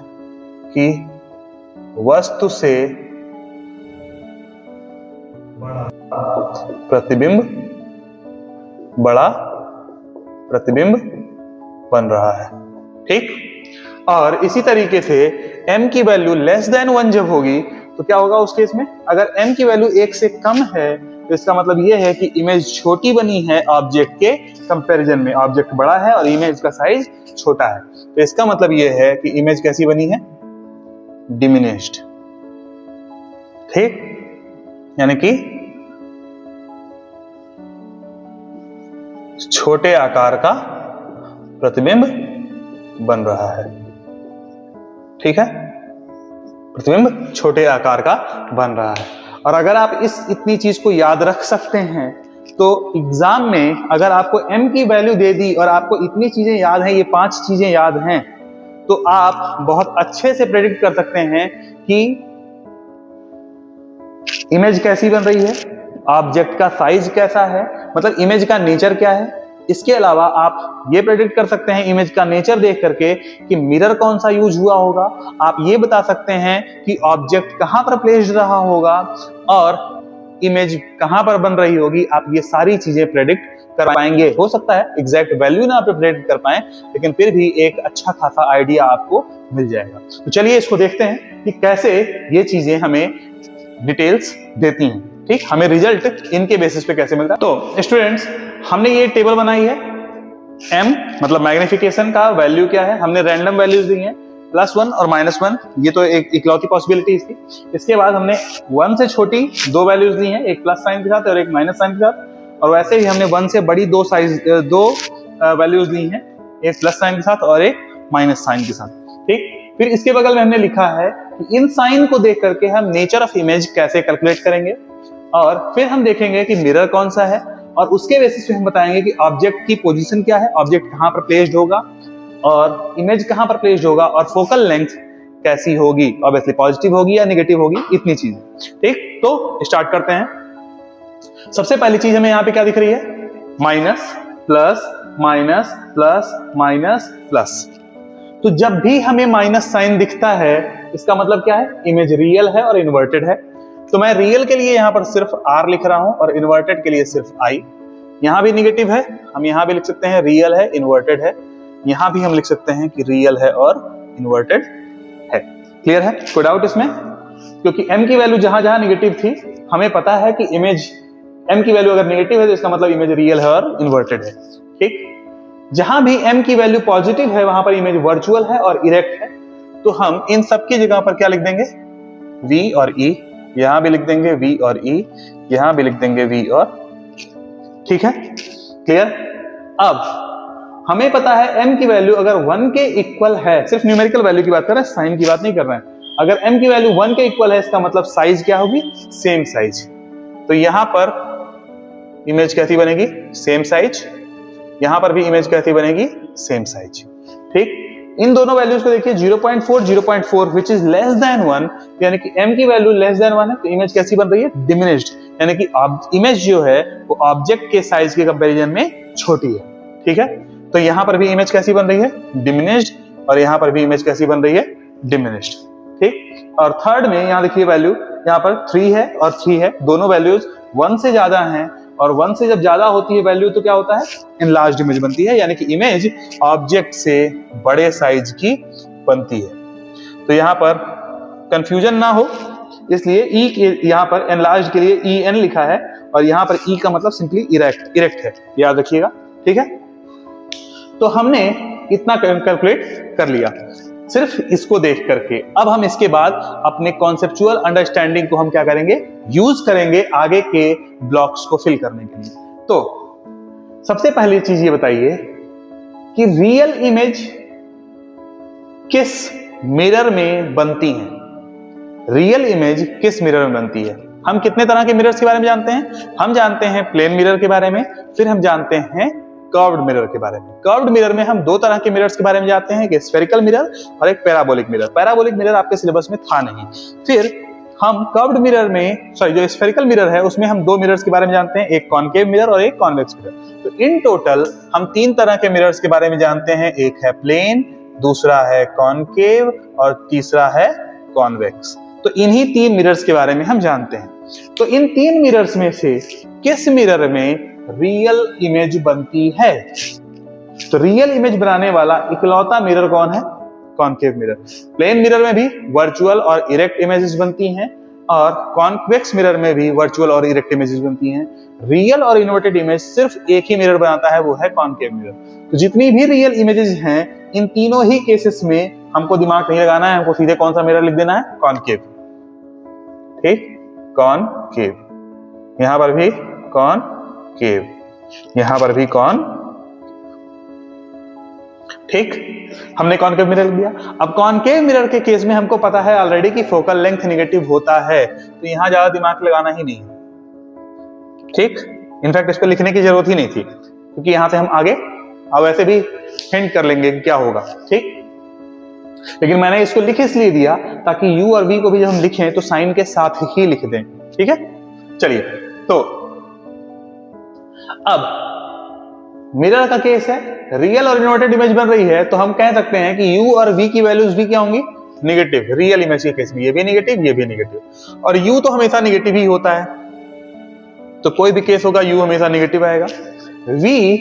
कि वस्तु से बड़ा प्रतिबिंब बन रहा है। ठीक, और इसी तरीके से M की वैल्यू लेस देन 1 जब होगी तो क्या होगा उस केस में? अगर M की वैल्यू 1 से कम है तो इसका मतलब यह है कि इमेज छोटी बनी है ऑब्जेक्ट के कंपैरिजन में। ऑब्जेक्ट बड़ा है और इमेज का साइज छोटा है, तो इसका मतलब यह है कि इमेज कैसी बनी है? डिमिनिश्ड। ठीक, यानी कि छोटे आकार का प्रतिबिंब बन रहा है। ठीक है, प्रतिबिंब छोटे आकार का बन रहा है। और अगर आप इतनी चीज को याद रख सकते हैं तो एग्जाम में अगर आपको M की वैल्यू दे दी और आपको इतनी चीजें याद हैं, ये 5 चीजें याद हैं, तो आप बहुत अच्छे से प्रेडिक्ट कर सकते हैं कि इमेज कैसी बन रही है, ऑब्जेक्ट का साइज कैसा है, मतलब इमेज का नेचर क्या है। इसके अलावा आप ये प्रेडिक्ट कर सकते हैं इमेज का नेचर देख करके कि मिरर कौन सा यूज हुआ होगा। आप ये बता सकते हैं कि ऑब्जेक्ट कहां पर प्लेस्ड रहा होगा और इमेज कहां पर बन रही होगी। आप ये सारी चीजें प्रेडिक्ट कर पाएंगे। हो सकता है एग्जैक्ट वैल्यू ना आप प्रेडिक्ट कर पाए, लेकिन फिर भी एक अच्छा खासा आइडिया आपको मिल जाएगा। तो चलिए इसको देखते हैं कि कैसे ये चीजें हमें डिटेल्स देती हैं। ठीक, हमें रिजल्ट इनके बेसिस पे कैसे मिलता है। तो स्टूडेंट्स, हमने ये टेबल बनाई है। M मतलब मैग्निफिकेशन का वैल्यू क्या है, हमने रैंडम वैल्यूज दी हैं +1 और -1, ये तो एक इकलौती पॉसिबिलिटीज थी। इसके बाद हमने 1 से छोटी 2 वैल्यूज दी हैं, एक प्लस साइन के साथ और एक माइनस साइन के साथ। और वैसे ही हमने 1 से बड़ी 2 वैल्यूज दी हैं, एक प्लस साइन के साथ और एक माइनस साइन के साथ। ठीक, फिर इसके बगल में हमने लिखा है कि इन साइन को देख करके हम नेचर ऑफ इमेज कैसे कैलकुलेट करेंगे, और फिर हम देखेंगे कि मिरर कौन सा है, और उसके बेसिस पे हम बताएंगे कि ऑब्जेक्ट की पोजीशन क्या है, ऑब्जेक्ट कहां पर प्लेस्ड होगा और इमेज कहां पर प्लेस्ड होगा, और फोकल लेंथ कैसी होगी, ऑब्वियसली पॉजिटिव होगी या नेगेटिव होगी, इतनी चीजें। ठीक, तो स्टार्ट करते हैं। सबसे पहली चीज हमें यहाँ पे क्या दिख रही है? Minus plus minus plus minus plus. तो जब भी हमें माइनस साइन दिखता है इसका मतलब क्या है? इमेज रियल है और इन्वर्टेड है। तो मैं रियल के लिए यहाँ पर सिर्फ R लिख रहा हूं और इन्वर्टेड के लिए सिर्फ I। यहाँ भी निगेटिव है, हम यहाँ भी लिख सकते हैं रियल है इन्वर्टेड है, यहाँ भी हम लिख सकते हैं कि रियल है और इन्वर्टेड है। क्लियर है? कोई डाउट इसमें? क्योंकि m की वैल्यू जहां जहां निगेटिव थी, हमें पता है कि इमेज m की वैल्यू अगर निगेटिव है तो इसका मतलब इमेज रियल है और इन्वर्टेड है। ठीक, जहां भी m की वैल्यू पॉजिटिव है वहां पर इमेज वर्चुअल है और इरेक्ट है। तो हम इन सब की जगह पर क्या लिख देंगे? v और e। यहां भी लिख देंगे v और e, यहां भी लिख देंगे v और। ठीक है, क्लियर? अब हमें पता है m की वैल्यू अगर 1 के इक्वल है, सिर्फ न्यूमेरिकल वैल्यू की बात कर रहे हैं, साइन की बात नहीं कर रहे हैं। अगर m की वैल्यू 1 के इक्वल है इसका मतलब साइज क्या होगी? Same size. तो यहां पर इमेज कैसी बनेगी? Same size. यहां पर भी इमेज कैसी बनेगी? Same size. ठीक, इन दोनों वैल्यूज को देखिए 0.4 0.4 विच इज लेस देन 1, यानी कि m की वैल्यू लेस देन 1 है तो इमेज कैसी बन रही है? डिमिनिश्ड, यानी कि इमेज जो है वो ऑब्जेक्ट के साइज के कंपैरिजन में छोटी है। ठीक है, तो यहां पर भी इमेज कैसी बन रही है? डिमिनिश्ड, और यहां पर भी इमेज कैसी बन रही है? डिमिनिश्ड। ठीक, और थर्ड में यहां देखिए वैल्यू यहां पर 3 है और 3 है, दोनों वैल्यूज 1 से ज्यादा हैं, और 1 से जब ज्यादा होती है वैल्यू तो क्या होता है? इनलार्ज्ड इमेज बनती है, यानी कि इमेज ऑब्जेक्ट से बड़े साइज की बनती है। तो यहां पर कंफ्यूजन ना हो इसलिए ई के यहां पर एनलार्ज्ड के लिए ई एन लिखा है, और यहां पर ई का मतलब सिंपली इरेक्ट है, याद रखिएगा। ठीक है, तो हमने इतना कैलकुलेट कर लिया सिर्फ इसको देख करके। अब हम इसके बाद अपने कॉन्सेप्चुअल अंडरस्टैंडिंग को हम क्या करेंगे? यूज करेंगे आगे के ब्लॉक्स को फिल करने के लिए। तो सबसे पहली चीज ये बताइए कि रियल इमेज किस मिरर में बनती है? रियल इमेज किस मिरर में बनती है? हम कितने तरह के मिरर्स के बारे में जानते हैं? हम जानते हैं प्लेन मिरर के बारे में, फिर हम जानते हैं कर्व्ड मिरर के बारे में। कर्व्ड मिरर में हम दो तरह के मिरर्स के बारे में जानते हैं, एक स्फेरिकल मिरर और एक पैराबोलिक मिरर। पैराबोलिक मिरर आपके सिलेबस में था नहीं। फिर हम कर्व्ड मिरर में जो स्फेरिकल मिरर है उसमें हम दो मिरर्स के बारे में जानते हैं, एक कॉनकेव मिरर और एक कॉन्वेक्स मिरर। तो इन टोटल हम 3 तरह के मिरर्स के बारे में जानते हैं, एक है प्लेन, दूसरा है कॉनकेव और तीसरा है कॉन्वेक्स। तो इन्हीं 3 मिरर्स के बारे में हम जानते हैं। तो इन 3 मिरर्स में से किस मिरर में रियल इमेज बनती है? तो रियल इमेज बनाने वाला इकलौता मिरर कौन है? Concave mirror. प्लेन मिरर में भी वर्चुअल और इरेक्ट इमेजेस बनती हैं, और कॉन्वेक्स मिरर में भी वर्चुअल और इरेक्ट इमेजेस बनती हैं। रियल और इन्वर्टेड इमेज सिर्फ एक ही मिरर बनाता है, वो है कॉनकेव मिरर। तो जितनी भी रियल इमेजेस हैं इन तीनों ही केसेस में हमको दिमाग नहीं लगाना है, हमको सीधे कौन सा मिरर लिख देना है? कॉनकेव। ठीक, कॉनकेव। यहां पर भी कॉनकेव, यहां पर भी कॉन। ठीक, हमने कॉनकेव मिरर लिख दिया। अब कॉनकेव मिरर के केस में हमको पता है ऑलरेडी कि फोकल लेंथ नेगेटिव होता है, तो यहां ज्यादा दिमाग लगाना ही नहीं। ठीक, इनफैक्ट इसको लिखने की जरूरत ही नहीं थी, क्योंकि यहां से हम आगे अब वैसे भी हिंट कर लेंगे कि क्या होगा। ठीक, लेकिन मैंने इसको लिख इसलिए दिया ताकि u और v को भी जब हम लिखें तो साइन के साथ ही लिख दें। ठीक है, चलिए। तो अब मिरर का केस है, रियल और इन्वर्टेड इमेज बन रही है, तो हम कह सकते हैं कि u और v की वैल्यूज भी क्या होंगी? नेगेटिव। रियल इमेज के केस में ये भी नेगेटिव, ये भी नेगेटिव, और u तो हमेशा नेगेटिव ही होता है, तो कोई भी केस होगा u हमेशा नेगेटिव आएगा। v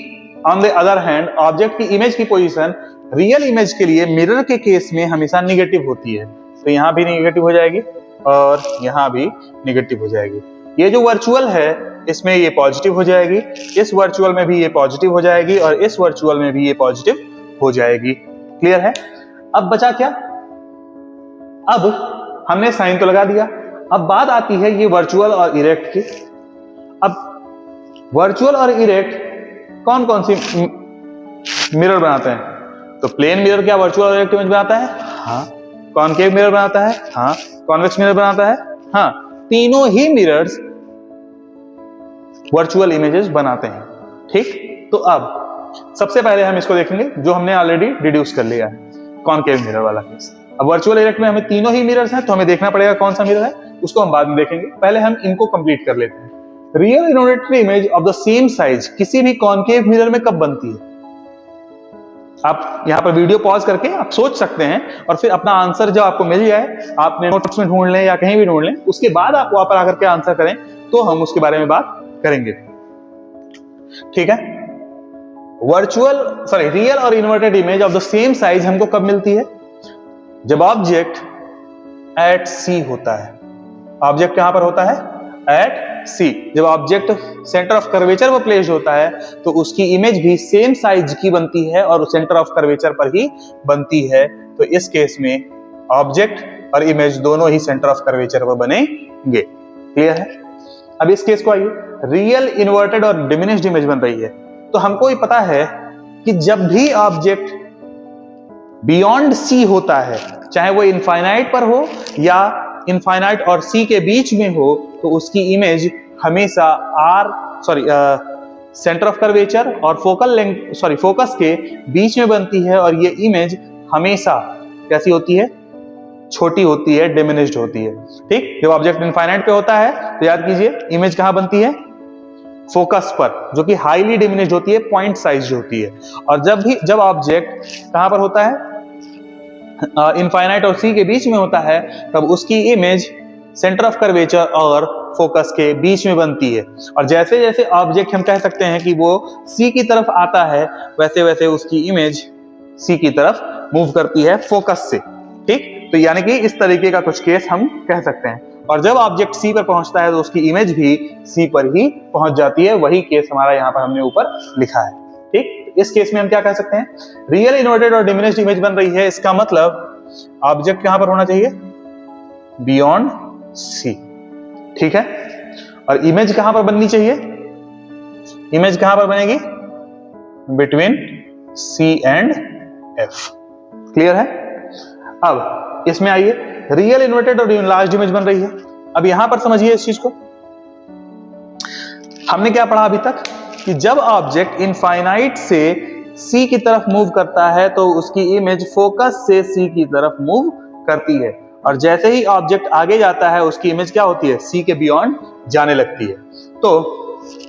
on the other hand object की इमेज की पोजीशन रियल इमेज के लिए मिरर के केस में हमेशा नेगेटिव होती है, तो यहां भी नेगेटिव हो जाएगी और यहां भी नेगेटिव हो जाएगी। ये जो वर्चुअल है इसमें ये पॉजिटिव हो जाएगी, इस वर्चुअल में भी ये पॉजिटिव हो जाएगी, और इस वर्चुअल में भी ये पॉजिटिव हो जाएगी। क्लियर है? अब बचा क्या? अब हमने साइन तो लगा दिया, अब बात आती है ये वर्चुअल और इरेक्ट की। अब वर्चुअल और इरेक्ट कौन कौन सी मिरर बनाते हैं? तो प्लेन मिरर क्या वर्चुअल और इरेक्ट इमेज बनाता है? हाँ। कॉनकेव मिरर बनाता है? हाँ। कॉन्वेक्स मिरर बनाता है? हाँ। तीनों ही मिरर्स वर्चुअल इमेजेस बनाते हैं। ठीक, तो अब सबसे पहले हम इसको देखेंगे जो हमने ऑलरेडी डिड्यूस कर लिया है, कॉनकेव मिरर वाला केस। अब वर्चुअल इरेक्ट में हमें तीनों ही मिरर्स हैं, तो हमें देखना पड़ेगा कौन सा मिरर है, उसको हम बाद में देखेंगे। पहले हम इनको कंप्लीट कर लेते हैं। Real inverted image of the same size किसी भी कॉनकेव मिरर में कब बनती है? आप यहाँ पर वीडियो पॉज करके आप सोच सकते हैं और फिर अपना आंसर जब आपको मिल जाए, आपने नोट्स में ढूंढ लें या कहीं भी ढूंढ लें, उसके बाद आप वहां पर आकर के आंसर करें तो हम उसके बारे में बात करेंगे। ठीक है। रियल और inverted image of the same size हमको कब मिलती है? जब ऑब्जेक्ट एट सी होता है। ऑब्जेक्ट कहां पर होता है? एट सी। जब ऑब्जेक्ट सेंटर ऑफ कर्वेचर पर प्लेस्ड होता है तो उसकी इमेज भी सेम साइज की बनती है और सेंटर ऑफ कर्वेचर पर ही बनती है। तो इस केस में ऑब्जेक्ट और इमेज दोनों ही सेंटर ऑफ कर्वेचर पर बनेंगे। क्लियर है? अब इस केस को आइए, रियल, इन्वर्टेड और डिमिनिश्ड इमेज बन रही है। तो हमको ये पता है कि जब भी ऑब्जेक्ट बियॉन्ड सी होता है, चाहे वो इनफाइनाइट पर हो या इनफाइनाइट और सी के बीच में हो, तो उसकी इमेज हमेशा सेंटर ऑफ कर्वेचर और फोकस के बीच में बनती है और ये इमेज हमेशा कैसी होती है? छोटी होती है, डिमिनिश्ड होती है। ठीक। जब ऑब्जेक्ट इनफाइनाइट पे होता है तो याद कीजिए इमेज कहां बनती है? फोकस पर, जो कि हाईली डिमिनिश्ड होती है, पॉइंट साइज होती है। और जब ऑब्जेक्ट कहां पर होता है? इनफाइनाइट और सी के बीच में होता है, तब उसकी इमेज सेंटर ऑफ कर्वेचर और फोकस के बीच में बनती है। और जैसे जैसे ऑब्जेक्ट हम कह सकते हैं कि वो सी की तरफ आता है, वैसे वैसे उसकी इमेज सी की तरफ मूव करती है फोकस से। ठीक। तो यानी कि इस तरीके का कुछ केस हम कह सकते हैं। और जब ऑब्जेक्ट सी पर पहुंचता है तो उसकी इमेज भी सी पर ही पहुंच जाती है। वही केस हमारा यहाँ पर हमने ऊपर लिखा है। ठीक। इस केस में हम क्या कह सकते हैं? रियल, इन्वर्टेड और डिमिनिश्ड इमेज बन रही है। इसका मतलब ऑब्जेक्ट कहां पर होना चाहिए? Beyond C. ठीक है। और इमेज कहां पर बननी चाहिए? इमेज कहां पर बनेगी? Between C and F. Clear है? अब इसमें आइए, रियल, इन्वर्टेड और इनलार्ज्ड इमेज बन रही है। अब यहां पर समझिए इस चीज को। हमने क्या पढ़ा अभी तक कि जब ऑब्जेक्ट इनफाइनाइट से सी की तरफ मूव करता है तो उसकी इमेज फोकस से सी की तरफ मूव करती है। और जैसे ही ऑब्जेक्ट आगे जाता है उसकी इमेज क्या होती है? सी के बियॉन्ड जाने लगती है। तो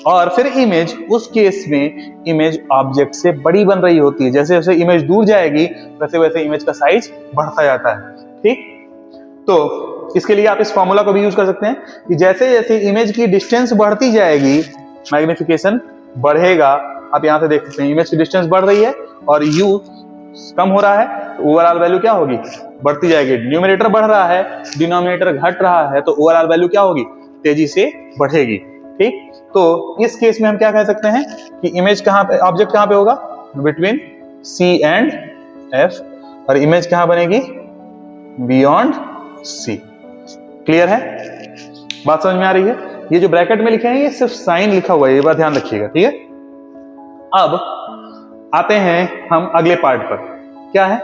और फिर इमेज, उस केस में इमेज ऑब्जेक्ट से बड़ी बन रही होती है। जैसे जैसे इमेज दूर जाएगी वैसे वैसे इमेज का साइज बढ़ता जाता है। ठीक। तो इसके लिए आप इस फॉर्मूला को भी यूज कर सकते हैं कि जैसे जैसे इमेज की डिस्टेंस बढ़ती जाएगी, मैग्निफिकेशन बढ़ेगा। आप यहां से देख सकते हैं इमेज की डिस्टेंस बढ़ रही है और यू कम हो रहा है, तो ओवरऑल वैल्यू क्या होगी? बढ़ती जाएगी। न्यूमरेटर बढ़ रहा है, डिनोमिनेटर घट रहा है, तो ओवरऑल वैल्यू क्या होगी? तेजी से बढ़ेगी। ठीक। तो इस केस में हम क्या कह सकते हैं कि इमेज कहां पे, ऑब्जेक्ट कहां पे होगा? Between C and F. और इमेज कहां बनेगी? बियॉन्ड सी। क्लियर है? बात समझ में आ रही है? ये जो ब्रैकेट में लिखे हैं ये सिर्फ साइन लिखा हुआ है, ये बात ध्यान रखिएगा। ठीक है। अब आते हैं हम अगले पार्ट पर। क्या है?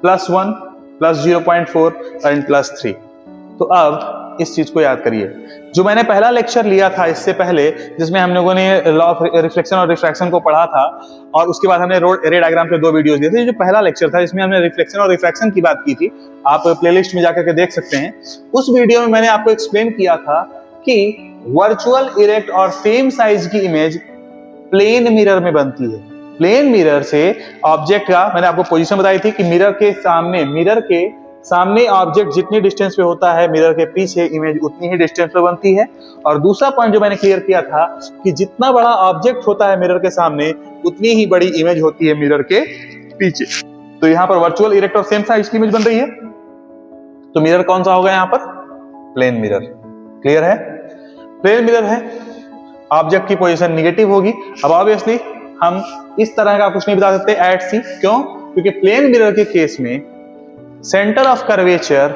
+1, +0.4 एंड +3। तो अब इस चीज को याद करिए। जो मैंने पहला लेक्चर लिया था इससे पहले, जिसमें हम लोगों ने लॉ ऑफ रिफ्लेक्शन और रिफ्रैक्शन को पढ़ा था, और उसके बाद हमने रे डायग्राम के 2 वीडियोस दिए थे। जो पहला लेक्चर था जिसमें हमने रिफ्लेक्शन और रिफ्रैक्शन की बात की थी, आप प्लेलिस्ट में जाकर के देख सकते हैं। उस वीडियो में मैंने आपको एक्सप्लेन किया था कि वर्चुअल, इरेक्ट और सेम साइज की इमेज प्लेन मिरर में बनती है। प्लेन मिरर से ऑब्जेक्ट का मैंने आपको पोजीशन बताई थी कि मिरर के सामने ऑब्जेक्ट जितनी डिस्टेंस पे होता है, मिरर के पीछे इमेज उतनी ही डिस्टेंस पे बनती है। और दूसरा पॉइंट जो मैंने क्लियर किया था कि जितना बड़ा ऑब्जेक्ट होता है मिरर के सामने, उतनी ही बड़ी इमेज होती है मिरर के पीछे। तो यहाँ पर वर्चुअल, इरेक्ट और सेम साइज की इमेज बन रही है। तो मिरर कौन सा होगा यहाँ पर? Plane mirror. क्लियर है? प्लेन मिरर है, ऑब्जेक्ट की पोजीशन निगेटिव होगी। अब ऑब्वियसली हम इस तरह का कुछ नहीं बता सकते एट सी। क्यों? क्योंकि प्लेन मिरर के केस में सेंटर ऑफ कर्वेचर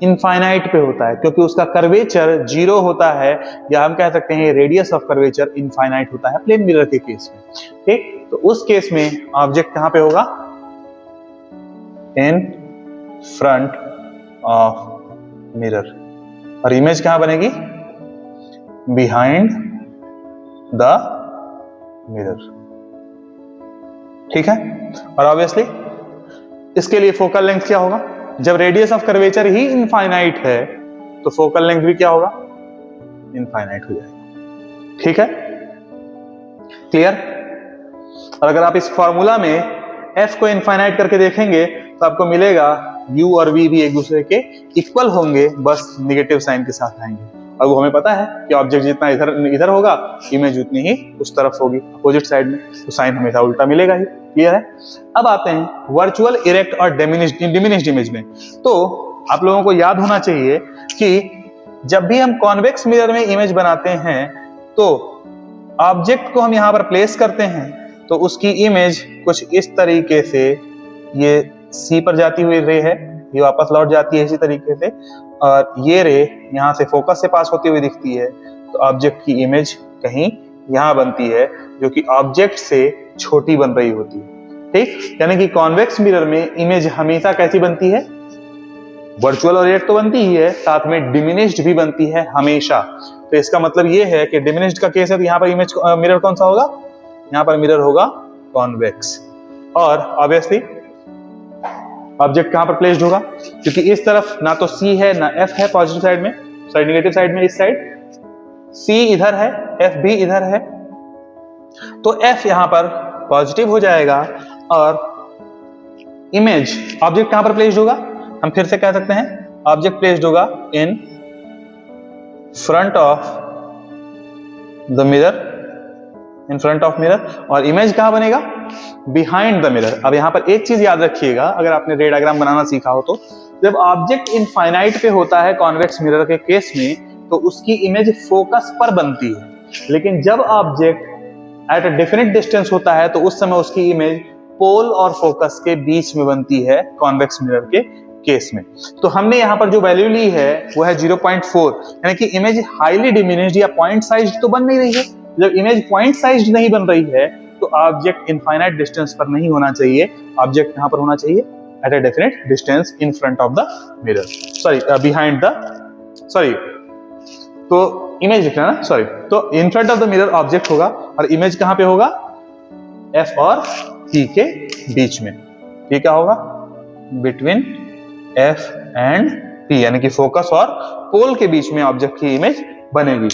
इनफाइनाइट पे होता है, क्योंकि उसका कर्वेचर 0 होता है, या हम कह सकते हैं रेडियस ऑफ कर्वेचर इनफाइनाइट होता है प्लेन मिरर के केस में। ठीक। तो उस केस में ऑब्जेक्ट कहां पे होगा? In front of mirror. और इमेज कहां बनेगी? Behind the mirror. ठीक है। और ऑब्वियसली इसके लिए फोकल लेंथ क्या होगा? जब radius of curvature he infinite है तो फोकल लेंथ भी क्या होगा? इनफाइनाइट हो जाएगा। ठीक है। क्लियर? और अगर आप इस फॉर्मूला में f को इनफाइनाइट करके देखेंगे तो आपको मिलेगा u और v भी एक दूसरे के इक्वल होंगे, बस निगेटिव साइन के साथ आएंगे। और वो हमें पता है कि ऑब्जेक्ट जितना इधर होगा, इमेज उतनी ही उस तरफ होगी, अपोजिट साइड में, तो साइन हमेशा उल्टा मिलेगा ही। क्लियर है? अब आते हैं वर्चुअल, इरेक्ट और डिमिनिश्ड इमेज में। तो आप लोगों को याद होना चाहिए कि जब भी हम कॉन्वेक्स मिरर में इमेज बनाते हैं तो ऑब्जेक्ट को हम यहाँ पर प्लेस करते हैं तो उसकी इमेज कुछ इस तरीके से, ये सी पर जाती हुई रे है, ये वापस लौट जाती है इसी तरीके से, और ये रे यहाँ से फोकस से पास होती हुई दिखती है, तो ऑब्जेक्ट की इमेज कहीं यहाँ बनती है जो कि ऑब्जेक्ट से छोटी बन रही होती है। ठीक, यानी कि कॉन्वेक्स मिरर में इमेज हमेशा कैसी बनती है? वर्चुअल और इरेक्ट तो बनती ही है, साथ में डिमिनिश्ड भी बनती है हमेशा। तो इसका मतलब ये है कि डिमिनिश्ड का केस है तो यहाँ पर इमेज मिरर कौन सा होगा? यहाँ पर मिरर होगा कॉन्वेक्स। और ऑब्वियसली ऑब्जेक्ट कहां पर प्लेस्ड होगा? क्योंकि इस तरफ ना तो C है ना F है पॉजिटिव साइड में, सॉरी नेगेटिव साइड में, इस साइड C इधर है, F भी इधर है, तो F यहां पर पॉजिटिव हो जाएगा और इमेज ऑब्जेक्ट कहां पर प्लेस्ड होगा? हम फिर से कह सकते हैं ऑब्जेक्ट प्लेस्ड होगा in front of the mirror, in front of mirror, और इमेज कहां बनेगा? Behind the mirror. अब यहां पर एक चीज याद रखिएगा, अगर आपने रे डायग्राम बनाना सीखा हो तो जब ऑब्जेक्ट इनफाइनाइट पे होता है कॉन्वेक्स मिरर के केस में तो उसकी इमेज फोकस पर बनती है, लेकिन जब object at a different distance होता है तो उस समय उसकी इमेज पोल और फोकस के बीच में बनती है कॉन्वेक्स मिरर के केस में। तो हमने यहाँ पर जो वैल्यू ली है वो है 0.4, यानी कि इमेज हाईली डिमिनिश्ड या पॉइंट साइज्ड तो बन नहीं रही है। जब इमेज पॉइंट साइज्ड नहीं बन रही है तो ऑब्जेक्ट इनफाइनाइट डिस्टेंस पर नहीं होना चाहिए, ऑब्जेक्ट कहां पर होना चाहिए? At a definite distance in front of the mirror, sorry behind the, sorry, तो इमेज लिखना ना, सॉरी, तो in front of the mirror object होगा और इमेज कहां पे होगा? F और P के बीच में। ये क्या होगा? बिटवीन F एंड P, यानी कि फोकस और पोल के बीच में ऑब्जेक्ट की इमेज बनेगी।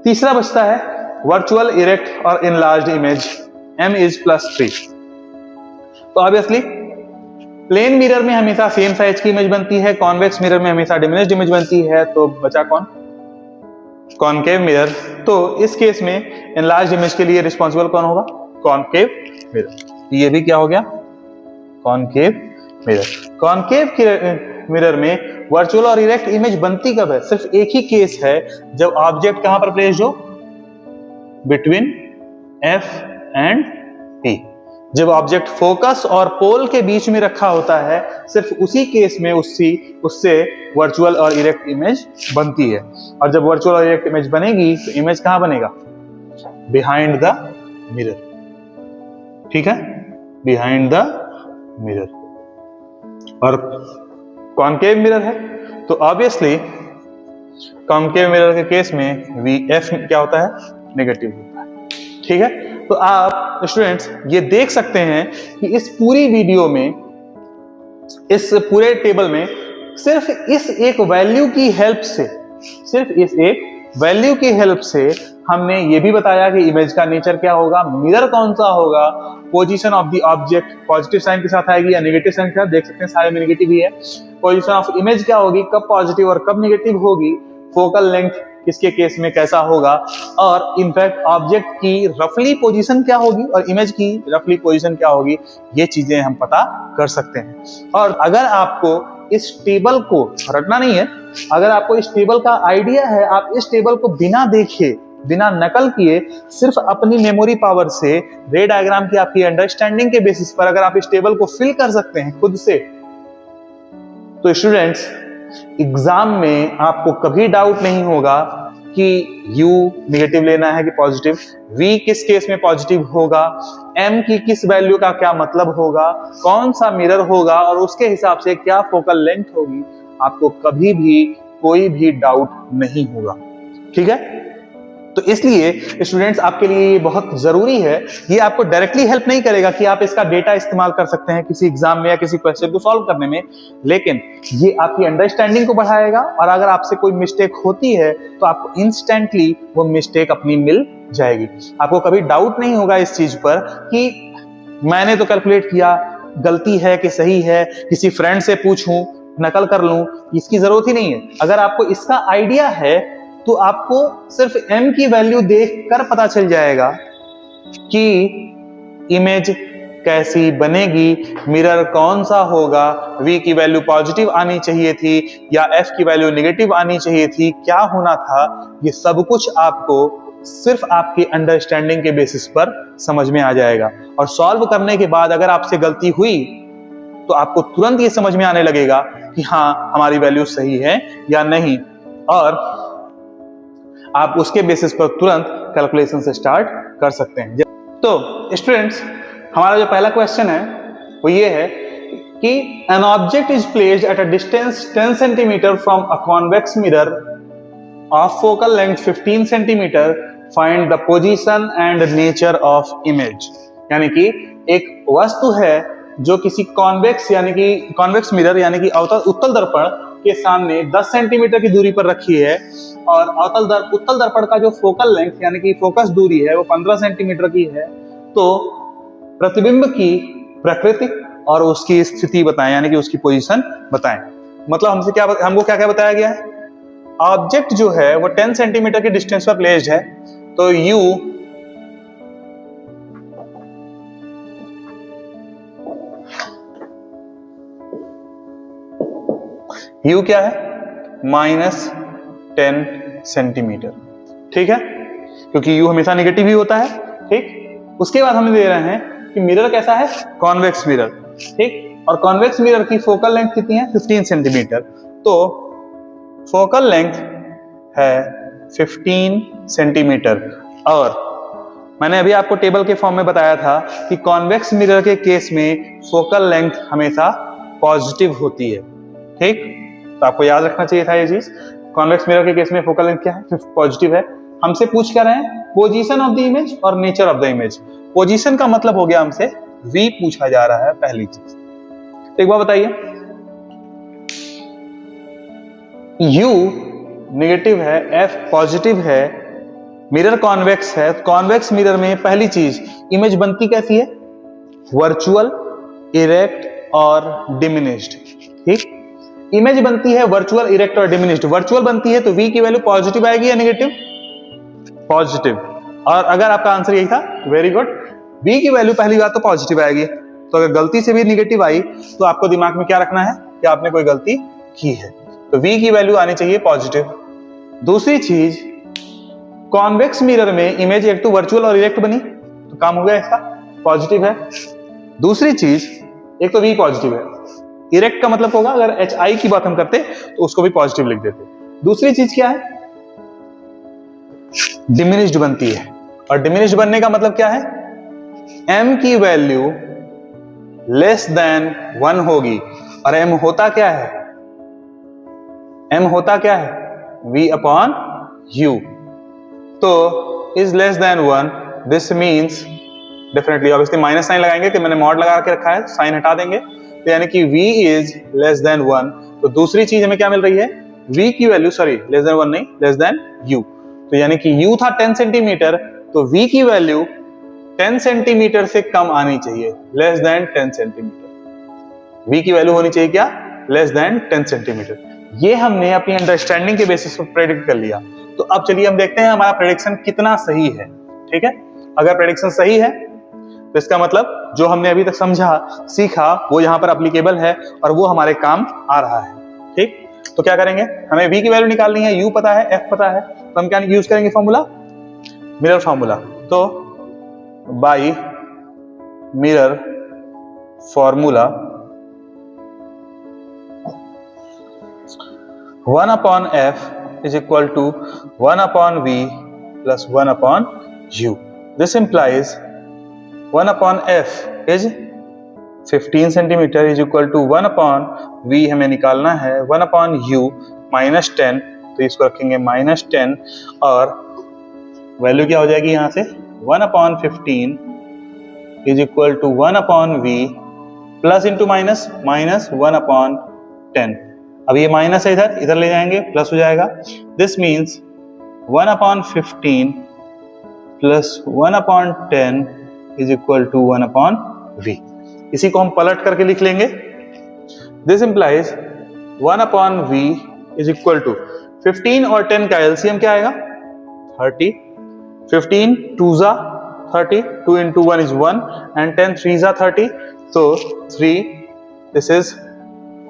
तीसरा बचता है वर्चुअल, इरेक्ट और इनलार्ज्ड इमेज, M is +3। तो ऑब्वियसली प्लेन मिरर में हमेशा सेम साइज की इमेज बनती है, कॉन्वेक्स मिरर में हमेशा डिमिनिश्ड इमेज बनती है, तो बचा कौन? Concave mirror. तो इस केस में इनलार्ज्ड इमेज के लिए रिस्पॉन्सिबल कौन होगा? Concave mirror. ये भी क्या हो गया? Concave mirror. कॉनकेव मिरर में वर्चुअल और इरेक्ट इमेज बनती कब है? सिर्फ एक ही केस है, जब ऑब्जेक्ट कहां पर प्लेस्ड हो? Between F and P। जब ऑब्जेक्ट फोकस और पोल के बीच में रखा होता है, सिर्फ उसी केस में उससे वर्चुअल और इरेक्ट इमेज बनती है। और जब वर्चुअल और इरेक्ट इमेज बनेगी तो इमेज कहां बनेगा? Behind the mirror. ठीक है, बिहाइंड द मिरर। और कॉनकेव मिरर है तो ऑब्वियसली कॉनकेव मिरर के केस में VF क्या होता है? नेगेटिव होता है। ठीक है, तो आप स्टूडेंट्स ये देख सकते हैं कि इस पूरी वीडियो में, इस पूरे टेबल में सिर्फ इस एक वैल्यू की हेल्प से, सिर्फ इस एक वैल्यू की हेल्प से हमने ये भी बताया कि इमेज का नेचर क्या होगा, मिरर कौन सा होगा, position of the object positive sign के साथ आएगी या नेगेटिव साइन के साथ, देख सकते हैं सारे में नेगेटिव ही है, पोजीशन ऑफ इमेज क्या होगी, कब पॉजिटिव और कब नेगेटिव होगी, फोकल लेंथ किसके केस में कैसा होगा, और इनफैक्ट ऑब्जेक्ट की रफली पोजीशन क्या होगी और इमेज की रफली पोजीशन क्या होगी, ये चीजें हम पता कर सकते हैं। और अगर आपको इस टेबल को रटना नहीं है, अगर आपको इस टेबल का आइडिया है, आप इस टेबल को बिना देखे, बिना नकल किए, सिर्फ अपनी मेमोरी पावर से, रे डायग्राम की आपकी अंडरस्टैंडिंग के बेसिस पर अगर आप इस टेबल को फिल कर सकते हैं खुद से, तो स्टूडेंट्स एग्जाम में आपको कभी डाउट नहीं होगा कि U नेगेटिव लेना है कि पॉजिटिव, V किस केस में पॉजिटिव होगा, M की किस वैल्यू का क्या मतलब होगा, कौन सा मिरर होगा और उसके हिसाब से क्या फोकल लेंथ होगी, आपको कभी भी कोई भी डाउट नहीं होगा। ठीक है, तो इसलिए स्टूडेंट्स आपके लिए ये बहुत जरूरी है। ये आपको डायरेक्टली हेल्प नहीं करेगा कि आप इसका डेटा इस्तेमाल कर सकते हैं किसी एग्जाम में या किसी क्वेश्चन को सॉल्व करने में, लेकिन ये आपकी अंडरस्टैंडिंग को बढ़ाएगा और अगर आपसे कोई मिस्टेक होती है तो आपको इंस्टेंटली वो मिस्टेक अपनी मिल जाएगी। आपको कभी डाउट नहीं होगा इस चीज पर कि मैंने तो कैलकुलेट किया, गलती है कि सही है, किसी फ्रेंड से पूछूं, नकल कर लूं, इसकी जरूरत ही नहीं है। अगर आपको इसका आइडिया है तो आपको सिर्फ m की वैल्यू देखकर पता चल जाएगा कि इमेज कैसी बनेगी, मिरर कौन सा होगा, v की वैल्यू पॉजिटिव आनी चाहिए थी या f की वैल्यू नेगेटिव आनी चाहिए थी, क्या होना था। ये सब कुछ आपको सिर्फ आपकी अंडरस्टैंडिंग के बेसिस पर समझ में आ जाएगा। और सॉल्व करने के बाद अगर आपसे गलती हुई तो आपको तुरंत ये समझ में आने लगेगा कि हाँ हमारी वैल्यू सही है या नहीं, और आप उसके बेसिस पर तुरंत कैलकुलेशन से स्टार्ट कर सकते हैं। तो स्टूडेंट्स, हमारा जो पहला क्वेश्चन है वो ये है कि an object is placed at a distance 10 centimetre from a convex mirror of focal length 15 centimetre, find the position and nature of image. यानी कि एक वस्तु है जो किसी कॉन्वेक्स यानी कि कॉन्वेक्स मिरर यानी कि उत्तल दर्पण के सामने 10 सेंटीमीटर की दूरी पर रखी है और उत्तल दर्पण का जो फोकल लेंथ यानी कि फोकस दूरी है वो 15 सेंटीमीटर की है। तो प्रतिबिंब की प्रकृति और उसकी स्थिति बताएं, यानी कि उसकी पोजीशन बताएं। मतलब हमको क्या बताया गया है, ऑब्जेक्ट जो है वो 10 सेंटीमीटर के डिस्टेंस पर प्लेस्ड है, तो U क्या है, -10 सेंटीमीटर। ठीक है, क्योंकि U हमेशा नेगेटिव ही होता है। ठीक, उसके बाद हमें दे रहे हैं कि मिरर कैसा है, कॉन्वेक्स मिरर। ठीक, और कॉन्वेक्स मिरर की फोकल लेंथ कितनी है, 15 सेंटीमीटर। तो फोकल लेंथ है 15 सेंटीमीटर। और मैंने अभी आपको टेबल के फॉर्म में बताया था कि कॉन्वेक्स मिरर के केस में फोकल लेंथ हमेशा पॉजिटिव होती है। ठीक, तो आपको याद रखना चाहिए था ये चीज। कॉन्वेक्स मिरर के केस में फोकल लेंथ क्या है, पॉजिटिव है। हमसे पूछ क्या रहे हैं, पोजीशन ऑफ द इमेज और nature of the image. Position का मतलब हो गया हमसे v पूछा जा रहा है पहली चीज। एक बार बताइए, u नेगेटिव है, f पॉजिटिव है, मिरर कॉन्वेक्स है। कॉन्वेक्स मिरर में पहली चीज इमेज बनती कैसी है, वर्चुअल, इरेक्ट और डिमिनिश्ड। ठीक, इमेज बनती है वर्चुअल, इरेक्ट और डिमिनिश्ड। वर्चुअल बनती है तो v की वैल्यू पॉजिटिव आएगी या नेगेटिव, पॉजिटिव। और अगर आपका आंसर यही था, वेरी गुड, v की वैल्यू पहली बात तो पॉजिटिव आएगी। तो अगर गलती से भी नेगेटिव आई तो आपको दिमाग में क्या रखना है कि आपने कोई गलती की है, तो v की वैल्यू आनी चाहिए पॉजिटिव। दूसरी चीज, कॉन्वेक्स मिरर में इमेज एक तो वर्चुअल और इरेक्ट बनी तो काम हो गया इसका, पॉजिटिव है। दूसरी चीज, एक तो v पॉजिटिव है, इरेक्ट का मतलब होगा अगर HI की बात हम करते तो उसको भी पॉजिटिव लिख देते। दूसरी चीज क्या है, डिमिनिश्ड बनती है। और डिमिनिश्ड बनने का मतलब क्या है, m की वैल्यू लेस देन 1 होगी। और m होता क्या है, m होता क्या है, v अपॉन u। तो is less than 1, this means definitely, obviously minus sign लगाएंगे कि मैंने मॉड लगा के रखा है, साइन हटा देंगे, तो यानी कि v इज लेस देन 1। तो दूसरी चीज हमें क्या मिल रही है, v की वैल्यू, सॉरी लेस देन 1 नहीं, लेस देन u। तो यानी कि u था 10 सेंटीमीटर, तो v की वैल्यू 10 सेंटीमीटर से कम आनी चाहिए, लेस देन 10 सेंटीमीटर। v की वैल्यू होनी चाहिए क्या, लेस देन 10 सेंटीमीटर। ये हमने अपनी अंडरस्टैंडिंग के बेसिस पर प्रेडिक्ट कर लिया। तो अब चलिए हम देखते हैं हमारा प्रेडिक्शन कितना सही है। ठीक है, अगर प्रेडिक्शन सही है तो इसका मतलब जो हमने अभी तक समझा सीखा वो यहाँ पर एप्लीकेबल है और वो हमारे काम आ रहा है। ठीक, तो क्या करेंगे, हमें v की वैल्यू निकालनी है, u पता है, f पता है, तो हम क्या यूज करेंगे, फॉर्मूला, मिरर फॉर्मूला। तो by mirror formula 1 upon f is equal to 1 upon v plus 1 upon u. This implies 1 upon f is 15 centimetre is equal to 1 upon v हमें निकालना है 1 upon u -10, तो इसको रखेंगे -10 और वैल्यू क्या हो जाएगी यहाँ से 1/15 is equal to 1/v plus into minus minus 1/10। अब ये माइनस है इधर, इधर ले जाएंगे प्लस हो जाएगा। This means 1/15 plus 1/10 is equal to 1/v। इसी को हम पलट करके लिख लेंगे। This implies 1/v is equal to 15 और 10 का एलसीएम क्या आएगा 30। 15 2 जा 30, 2 into 1 is 1 and 10 3 जा 30, so 3, this is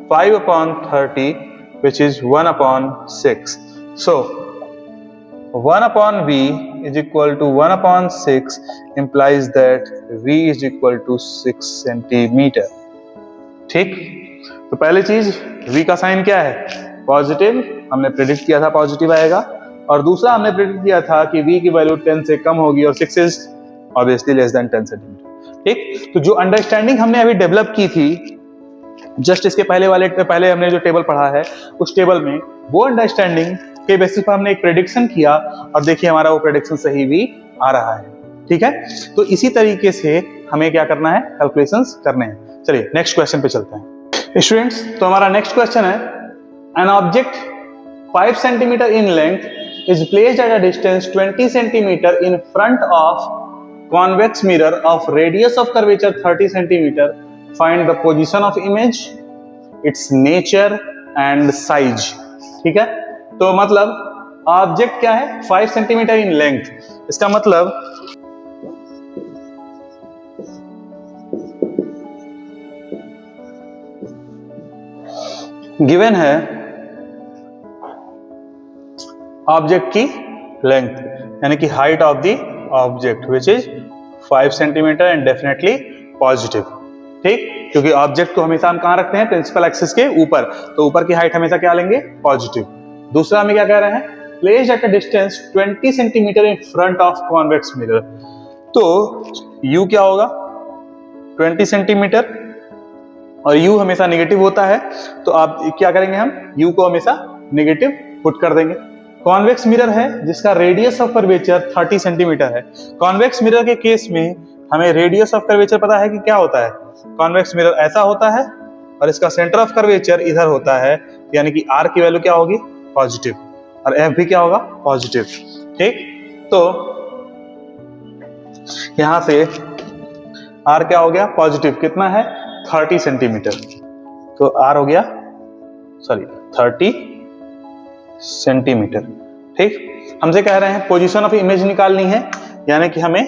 5/30 which is 1/6. So 1/v is equal to 1/6 implies that v is equal to 6 centimeter. ठीक, तो पहली चीज v का साइन क्या है पॉजिटिव, हमने प्रेडिक्ट किया था पॉजिटिव आएगा, और दूसरा हमने प्रेडिक्ट किया था कि v की वैल्यू 10 से कम होगी और 6 is obviously less than 10 centimetre. ठीक, तो जो अंडरस्टैंडिंग हमने अभी डेवलप की थी जस्ट इसके पहले हमने जो टेबल पढ़ा है उस टेबल में, वो अंडरस्टैंडिंग के बेसिस पर हमने एक प्रेडिक्शन किया और देखिए हमारा वो प्रेडिक्शन सही भी आ रहा है। ठीक है, तो इसी तरीके से हमें क्या करना है, कैलकुलेशंस करने हैं। चलिए नेक्स्ट क्वेश्चन पे चलते हैं स्टूडेंट्स। तो हमारा नेक्स्ट क्वेश्चन है, an object 5 centimetre in length is placed at a distance 20 centimetre in front of convex mirror of radius of curvature 30 centimeter. Find the position of image, its nature and size. ठीक है, तो मतलब object क्या है 5 centimetre in length, इसका मतलब given है object की लेंथ यानी कि height of the object which is 5 centimetre and definitely positive. ठीक, क्योंकि ऑब्जेक्ट को हमेशा हम कहां रखते हैं प्रिंसिपल एक्सिस के ऊपर, तो ऊपर की हाइट हमेशा क्या लेंगे पॉजिटिव। दूसरा हमें क्या कह रहे हैं, placed at a distance 20 centimetre in front of convex mirror, तो u क्या होगा 20 सेंटीमीटर और u हमेशा नेगेटिव होता है, तो आप क्या करेंगे, हम u को हमेशा नेगेटिव पुट कर देंगे। कॉन्वेक्स मिरर है जिसका रेडियस ऑफ कर्वेचर 30 सेंटीमीटर है। कॉन्वेक्स मिरर के केस में हमें रेडियस ऑफ कर्वेचर पता है कि क्या होता है, कॉन्वेक्स मिरर ऐसा होता है और इसका सेंटर ऑफ कर्वेचर इधर होता है, यानी कि r की वैल्यू क्या होगी पॉजिटिव और f भी क्या होगा पॉजिटिव। ठीक, तो यहां से r क्या हो गया पॉजिटिव, कितना है 30 सेंटीमीटर, तो r हो गया 30 सेंटीमीटर। ठीक, हमसे कह रहे हैं पोजीशन ऑफ इमेज निकालनी है, यानी कि हमें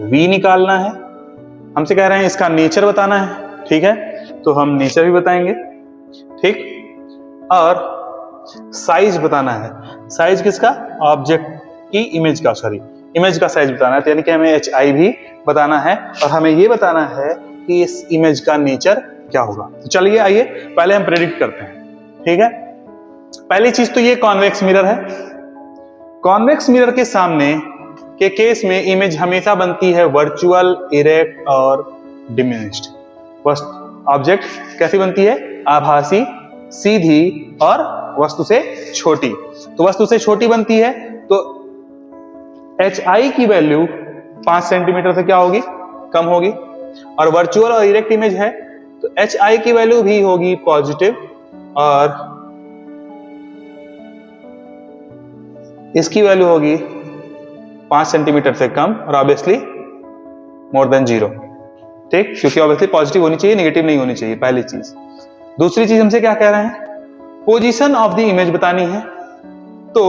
v निकालना है। हमसे कह रहे हैं इसका नेचर बताना है। ठीक है, तो हम नेचर भी बताएंगे। ठीक, और साइज बताना है। साइज किसका, ऑब्जेक्ट की इमेज का, इमेज का साइज बताना है, तो यानी कि हमें hi भी बताना है और हमें ये बताना है कि इस इमेज का नेचर क्या होगा। तो चलिए आइए पहले हम प्रेडिक्ट करते हैं। ठीक है, पहली चीज तो ये कॉन्वेक्स मिरर है। कॉन्वेक्स मिरर के सामने के केस में इमेज हमेशा बनती है वर्चुअल, इरेक्ट और डिमिनिश्ड। ऑब्जेक्ट कैसी बनती है, आभासी, सीधी और वस्तु से छोटी। तो वस्तु से छोटी बनती है तो hi की वैल्यू 5 सेंटीमीटर से क्या होगी कम होगी, और वर्चुअल और इरेक्ट इमेज है तो hi की वैल्यू भी होगी पॉजिटिव और इसकी वैल्यू होगी 5 सेंटीमीटर से कम और ऑब्वियसली मोर देन 0। ठीक, क्योंकि ऑब्वियसली पॉजिटिव होनी चाहिए, नेगेटिव नहीं होनी चाहिए, पहली चीज। दूसरी चीज हमसे क्या कह रहे हैं, पोजीशन ऑफ द इमेज बतानी है, तो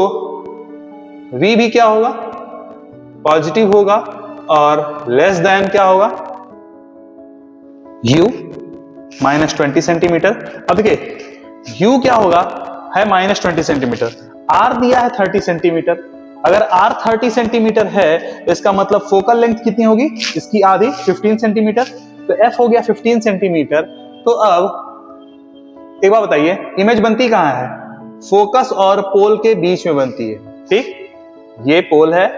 v भी क्या होगा पॉजिटिव होगा और लेस देन क्या होगा u -20 सेंटीमीटर। अब देखिए u क्या होगा है -20 सेंटीमीटर, r दिया है 30 सेंटीमीटर। अगर r 30 सेंटीमीटर है तो इसका मतलब फोकल लेंथ कितनी होगी, इसकी आधी 15 सेंटीमीटर, तो f हो गया 15 सेंटीमीटर। तो अब एक बात बताइए, इमेज बनती कहां है, फोकस और पोल के बीच में बनती है। ठीक, ये पोल है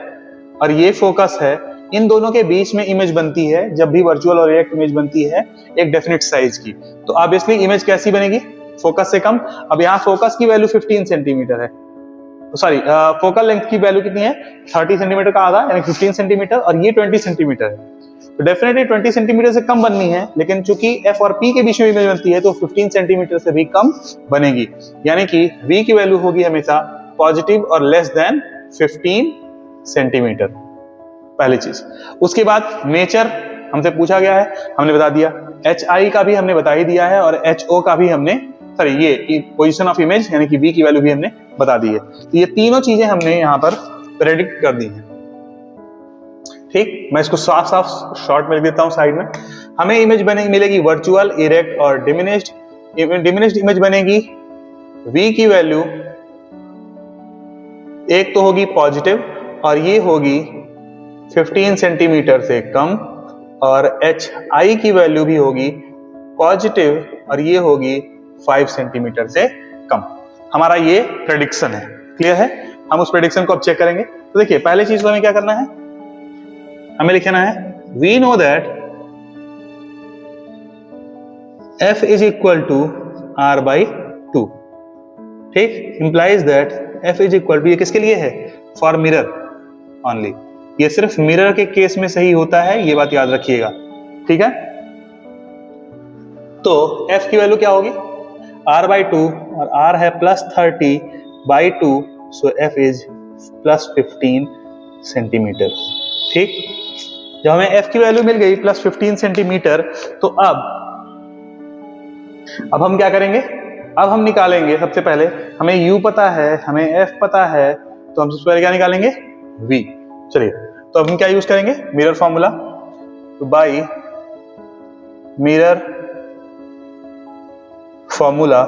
और ये फोकस है, इन दोनों के बीच में इमेज बनती है जब भी वर्चुअल और रिएक्ट इमेज बनती है एक डेफिनेट साइज की। तो ऑब्वियसली इमेज कैसी बनेगी, फोकस से कम। अब यहाँ फोकस की वैल्यू 15 सेंटीमीटर है, सॉरी फोकल लेंथ की वैल्यू कितनी है 30 सेंटीमीटर का आधा यानी 15 सेंटीमीटर और ये 20 सेंटीमीटर है, तो डेफिनेटली 20 सेंटीमीटर से कम बननी है, लेकिन चूंकि एफ और पी के बीच में इमेज बनती है तो 15 सेंटीमीटर से भी कम बनेगी, यानी कि वी की वैल्यू होगी हमेशा पॉजिटिव और लेस देन 15 सेंटीमीटर, पहली चीज। उसके बाद नेचर हमसे पूछा गया है, हमने बता दिया, एच आई का भी हमने बता ही दिया है और एच ओ का भी हमने, सॉरी ये पोजीशन ऑफ इमेज यानी कि वी की वैल्यू भी हमने बता दी है। तो ये तीनों चीजें हमने यहाँ पर प्रेडिक्ट कर दी हैं। ठीक, मैं इसको साफ साफ शॉर्ट में लिख देता हूं साइड में। हमें इमेज मिलेगी वर्चुअल, इरेक्ट और डिमिनिश्ड। डिमिनिश्ड इमेज बनेगी, वी की वैल्यू एक तो होगी पॉजिटिव और ये होगी 15 सेंटीमीटर से कम, और एच आई की वैल्यू भी होगी पॉजिटिव और ये होगी 5 सेंटीमीटर से कम। हमारा ये प्रेडिक्शन है, क्लियर है। हम उस प्रेडिक्शन को अब चेक करेंगे। तो देखिए पहले चीज को हमें क्या करना है, हमें लिखना है we know that f is equal to r by 2। ठीक, implies that f is equal to, ये किसके लिए है, फॉर मिरर ओनली, ये सिर्फ मिरर के केस में सही होता है, ये बात याद रखिएगा। ठीक है, तो f की वैल्यू क्या होगी r बाई 2 और r है plus 30 by 2, so f is plus 15 centimetre. ठीक, जब हमें f की वैल्यू मिल गई प्लस 15 सेंटीमीटर, तो अब हम क्या करेंगे, अब हम निकालेंगे, सबसे पहले हमें u पता है, हमें f पता है, तो हम सबसे पहले क्या निकालेंगे, v। चलिए, तो अब हम क्या यूज करेंगे, मिरर फॉर्मूला। तो by mirror formula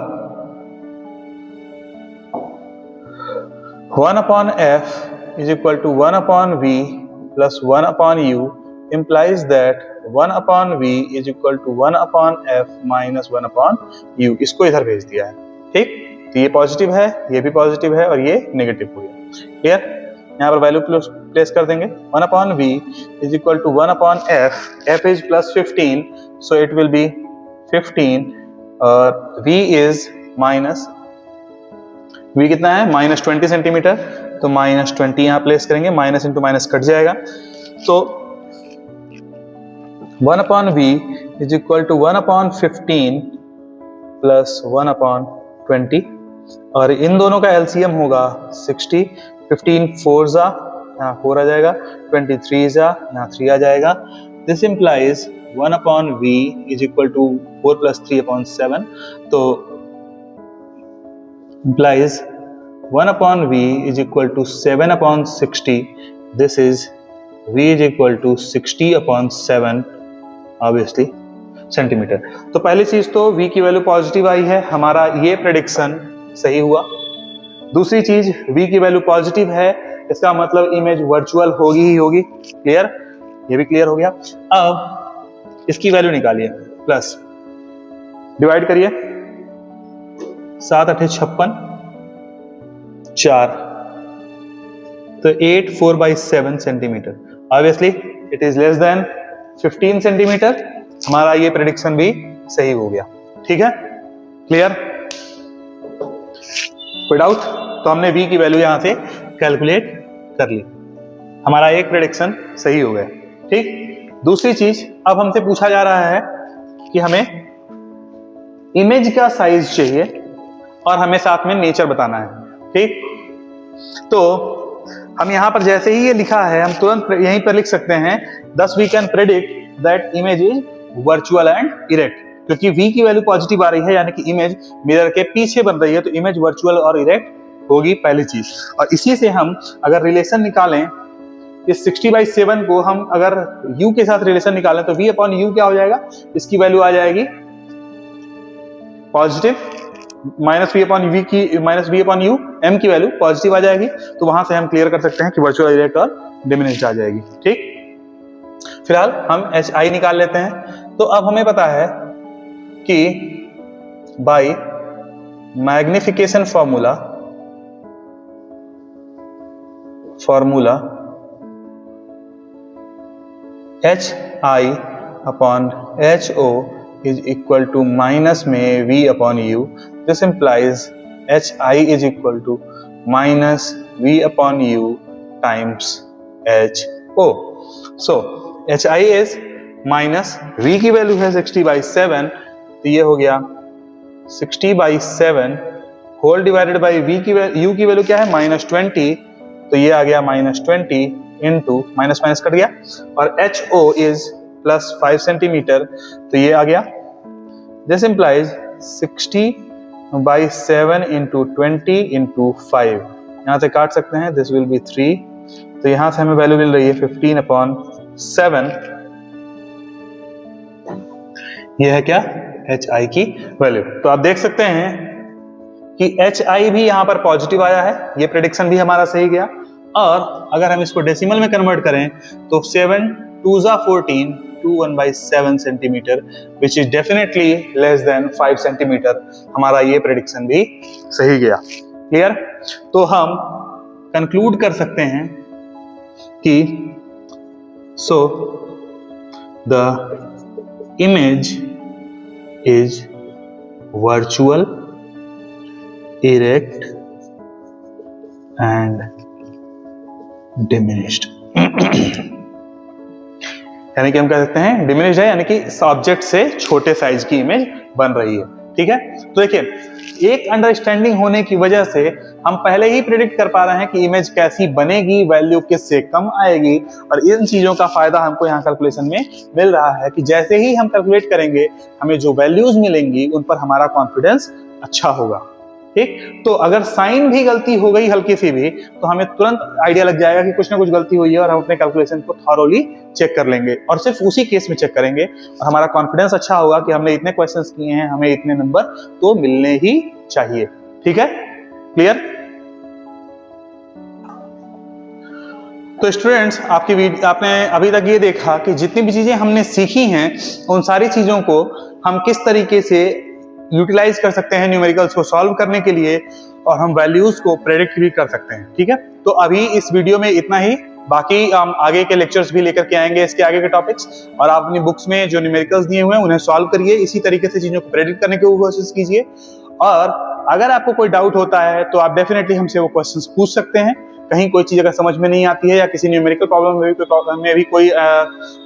1 upon f is equal to 1 upon v plus 1 upon u implies that 1 upon v is equal to 1 upon f minus 1 upon u। इसको इधर भेज दिया है। ठीक, तो ये पॉजिटिव है, ये भी पॉजिटिव है और ये नेगेटिव हो गया। क्लियर, यहाँ पर वैल्यू प्लेस कर देंगे। 1 upon v is equal to 1 upon f, f is plus 15, so it will be 15 और v is minus, v कितना है माइनस 20 सेंटीमीटर, तो माइनस 20 यहाँ प्लेस करेंगे, माइनस इंटू माइनस कट जाएगा, तो 1 upon v is equal to 1 upon 15 plus 1 upon 20 और इन दोनों का एलसीएम होगा 60। 15 4 जा, यहाँ 4 आ जाएगा, 23 जा, यहाँ 3 आ जाएगा। This implies 1 upon v is equal to 4 plus 3 upon 7, तो implies 1 upon v is equal to 7 upon 60। this is v is equal to 60 upon 7 obviously centimetre. तो पहली चीज तो v की वैल्यू पॉजिटिव आई है, हमारा ये प्रेडिक्शन सही हुआ। दूसरी चीज v की वैल्यू पॉजिटिव है, इसका मतलब इमेज वर्चुअल होगी ही होगी। क्लियर, ये भी क्लियर हो गया। अब इसकी वैल्यू निकालिए, प्लस डिवाइड करिए, 7 8 56 4, तो 8 4/7 centimetre. Obviously it is less then 15 centimetre, हमारा ये प्रेडिक्शन भी सही हो गया। ठीक है, क्लियर, कोई डाउट? तो हमने v की वैल्यू यहां से कैलकुलेट कर ली, हमारा एक प्रेडिक्शन सही हो गया। ठीक, दूसरी चीज, अब हमसे पूछा जा रहा है कि हमें इमेज का साइज चाहिए और हमें साथ में नेचर बताना है। ठीक, तो हम यहां पर जैसे ही ये लिखा है, हम तुरंत यहीं पर लिख सकते हैं, thus we can predict that image is virtual and erect, क्योंकि v की वैल्यू पॉजिटिव आ रही है, यानी कि इमेज मिरर के पीछे बन रही है, तो इमेज वर्चुअल और इरेक्ट होगी, पहली चीज। और इसी से हम अगर रिलेशन निकालें, इस 60/7 को हम अगर u के साथ रिलेशन निकालें, तो v अपॉन u क्या हो जाएगा, इसकी वैल्यू आ जाएगी positive, minus v upon u, m की वैल्यू पॉजिटिव आ जाएगी, तो वहां से हम क्लियर कर सकते हैं कि वर्चुअल, इरेक्ट और डिमिनिश्ड आ जाएगी। ठीक, फिलहाल हम HI निकाल लेते हैं। तो अब हमें पता है कि by magnification formula HI upon HO is equal to minus में v upon u। This implies HI is equal to minus V upon U times HO. So HI is minus V की वैल्यू है 60/7, तो ये हो गया 60/7 whole divided by U की value क्या है -20, तो ये आ गया -20 इंटू माइनस माइनस कट गया, और HO इज +5 सेंटीमीटर, तो ये आ गया, दिस इंप्लाइज 60/7 इंटू 20 इंटू 5, यहाँ से काट सकते हैं, दिस विल बी 3, तो यहां से हमें वैल्यू मिल रही है 15/7, ये है क्या HI की वैल्यू। तो आप देख सकते हैं कि HI भी यहां पर पॉजिटिव आया है, ये प्रेडिक्शन भी हमारा सही गया, और अगर हम इसको डेसिमल में कन्वर्ट करें तो 7 2s are 14, 2/1/7 centimetre, which is definitely less than 5 centimetre, हमारा ये प्रेडिक्शन भी सही गया। क्लियर? तो हम कंक्लूड कर सकते हैं कि so the image is virtual, erect and diminished. यानी कि हम कह सकते हैं डिमिनिश्ड है, यानी कि ऑब्जेक्ट से छोटे साइज की इमेज बन रही है। ठीक है, तो देखिए एक अंडरस्टैंडिंग होने की वजह से हम पहले ही प्रेडिक्ट कर पा रहे हैं कि इमेज कैसी बनेगी, वैल्यू किससे कम आएगी, और इन चीजों का फायदा हमको यहाँ कैलकुलेशन में मिल रहा है कि जैसे ही हम कैलकुलेट करेंगे हमें जो वैल्यूज मिलेंगी उन पर हमारा कॉन्फिडेंस अच्छा होगा। ठीक, तो अगर साइन भी गलती हो गई हल्की सी भी, तो हमें तुरंत आइडिया लग जाएगा कि कुछ ना कुछ गलती हुई है, और हम अपने कैलकुलेशन को थॉरोली चेक कर लेंगे, और सिर्फ उसी केस में चेक करेंगे, और हमारा कॉन्फिडेंस अच्छा होगा कि हमने इतने क्वेश्चंस किए हैं, हमें इतने नंबर तो मिलने ही चाहिए। ठीक है, क्लियर? तो स्टूडेंट्स, आपने अभी तक ये देखा कि जितनी भी चीजें हमने सीखी हैं उन सारी चीजों को हम किस तरीके से यूटिलाइज कर सकते हैं न्यूमेरिकल्स को सॉल्व करने के लिए, और हम वैल्यूज को प्रेडिक्ट भी कर सकते हैं। ठीक है, तो अभी इस वीडियो में इतना ही, बाकी हम आगे के लेक्चर्स भी लेकर के आएंगे, इसके आगे के टॉपिक्स, और आप अपनी बुक्स में जो न्यूमेरिकल्स दिए हुए हैं उन्हें सॉल्व करिए, इसी तरीके से चीजों को प्रेडिक्ट करने की कोशिश कीजिए। और अगर आपको कोई डाउट होता है तो आप डेफिनेटली हमसे वो क्वेश्चंस पूछ सकते हैं। कहीं कोई चीज अगर समझ में नहीं आती है, या किसी न्यूमेरिकल प्रॉब्लम में भी कोई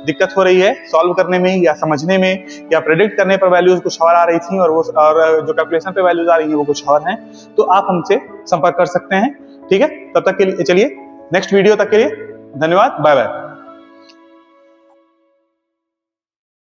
दिक्कत हो रही है सॉल्व करने में या समझने में, या प्रेडिक्ट करने पर वैल्यूज कुछ और आ रही थी और जो कैलकुलेशन पे वैल्यूज आ रही हैं वो कुछ और हैं, तो आप हमसे संपर्क कर सकते हैं। ठीक है, तब तक के लिए चलिए नेक्स्ट वीडियो तक के लिए धन्यवाद, बाय बाय।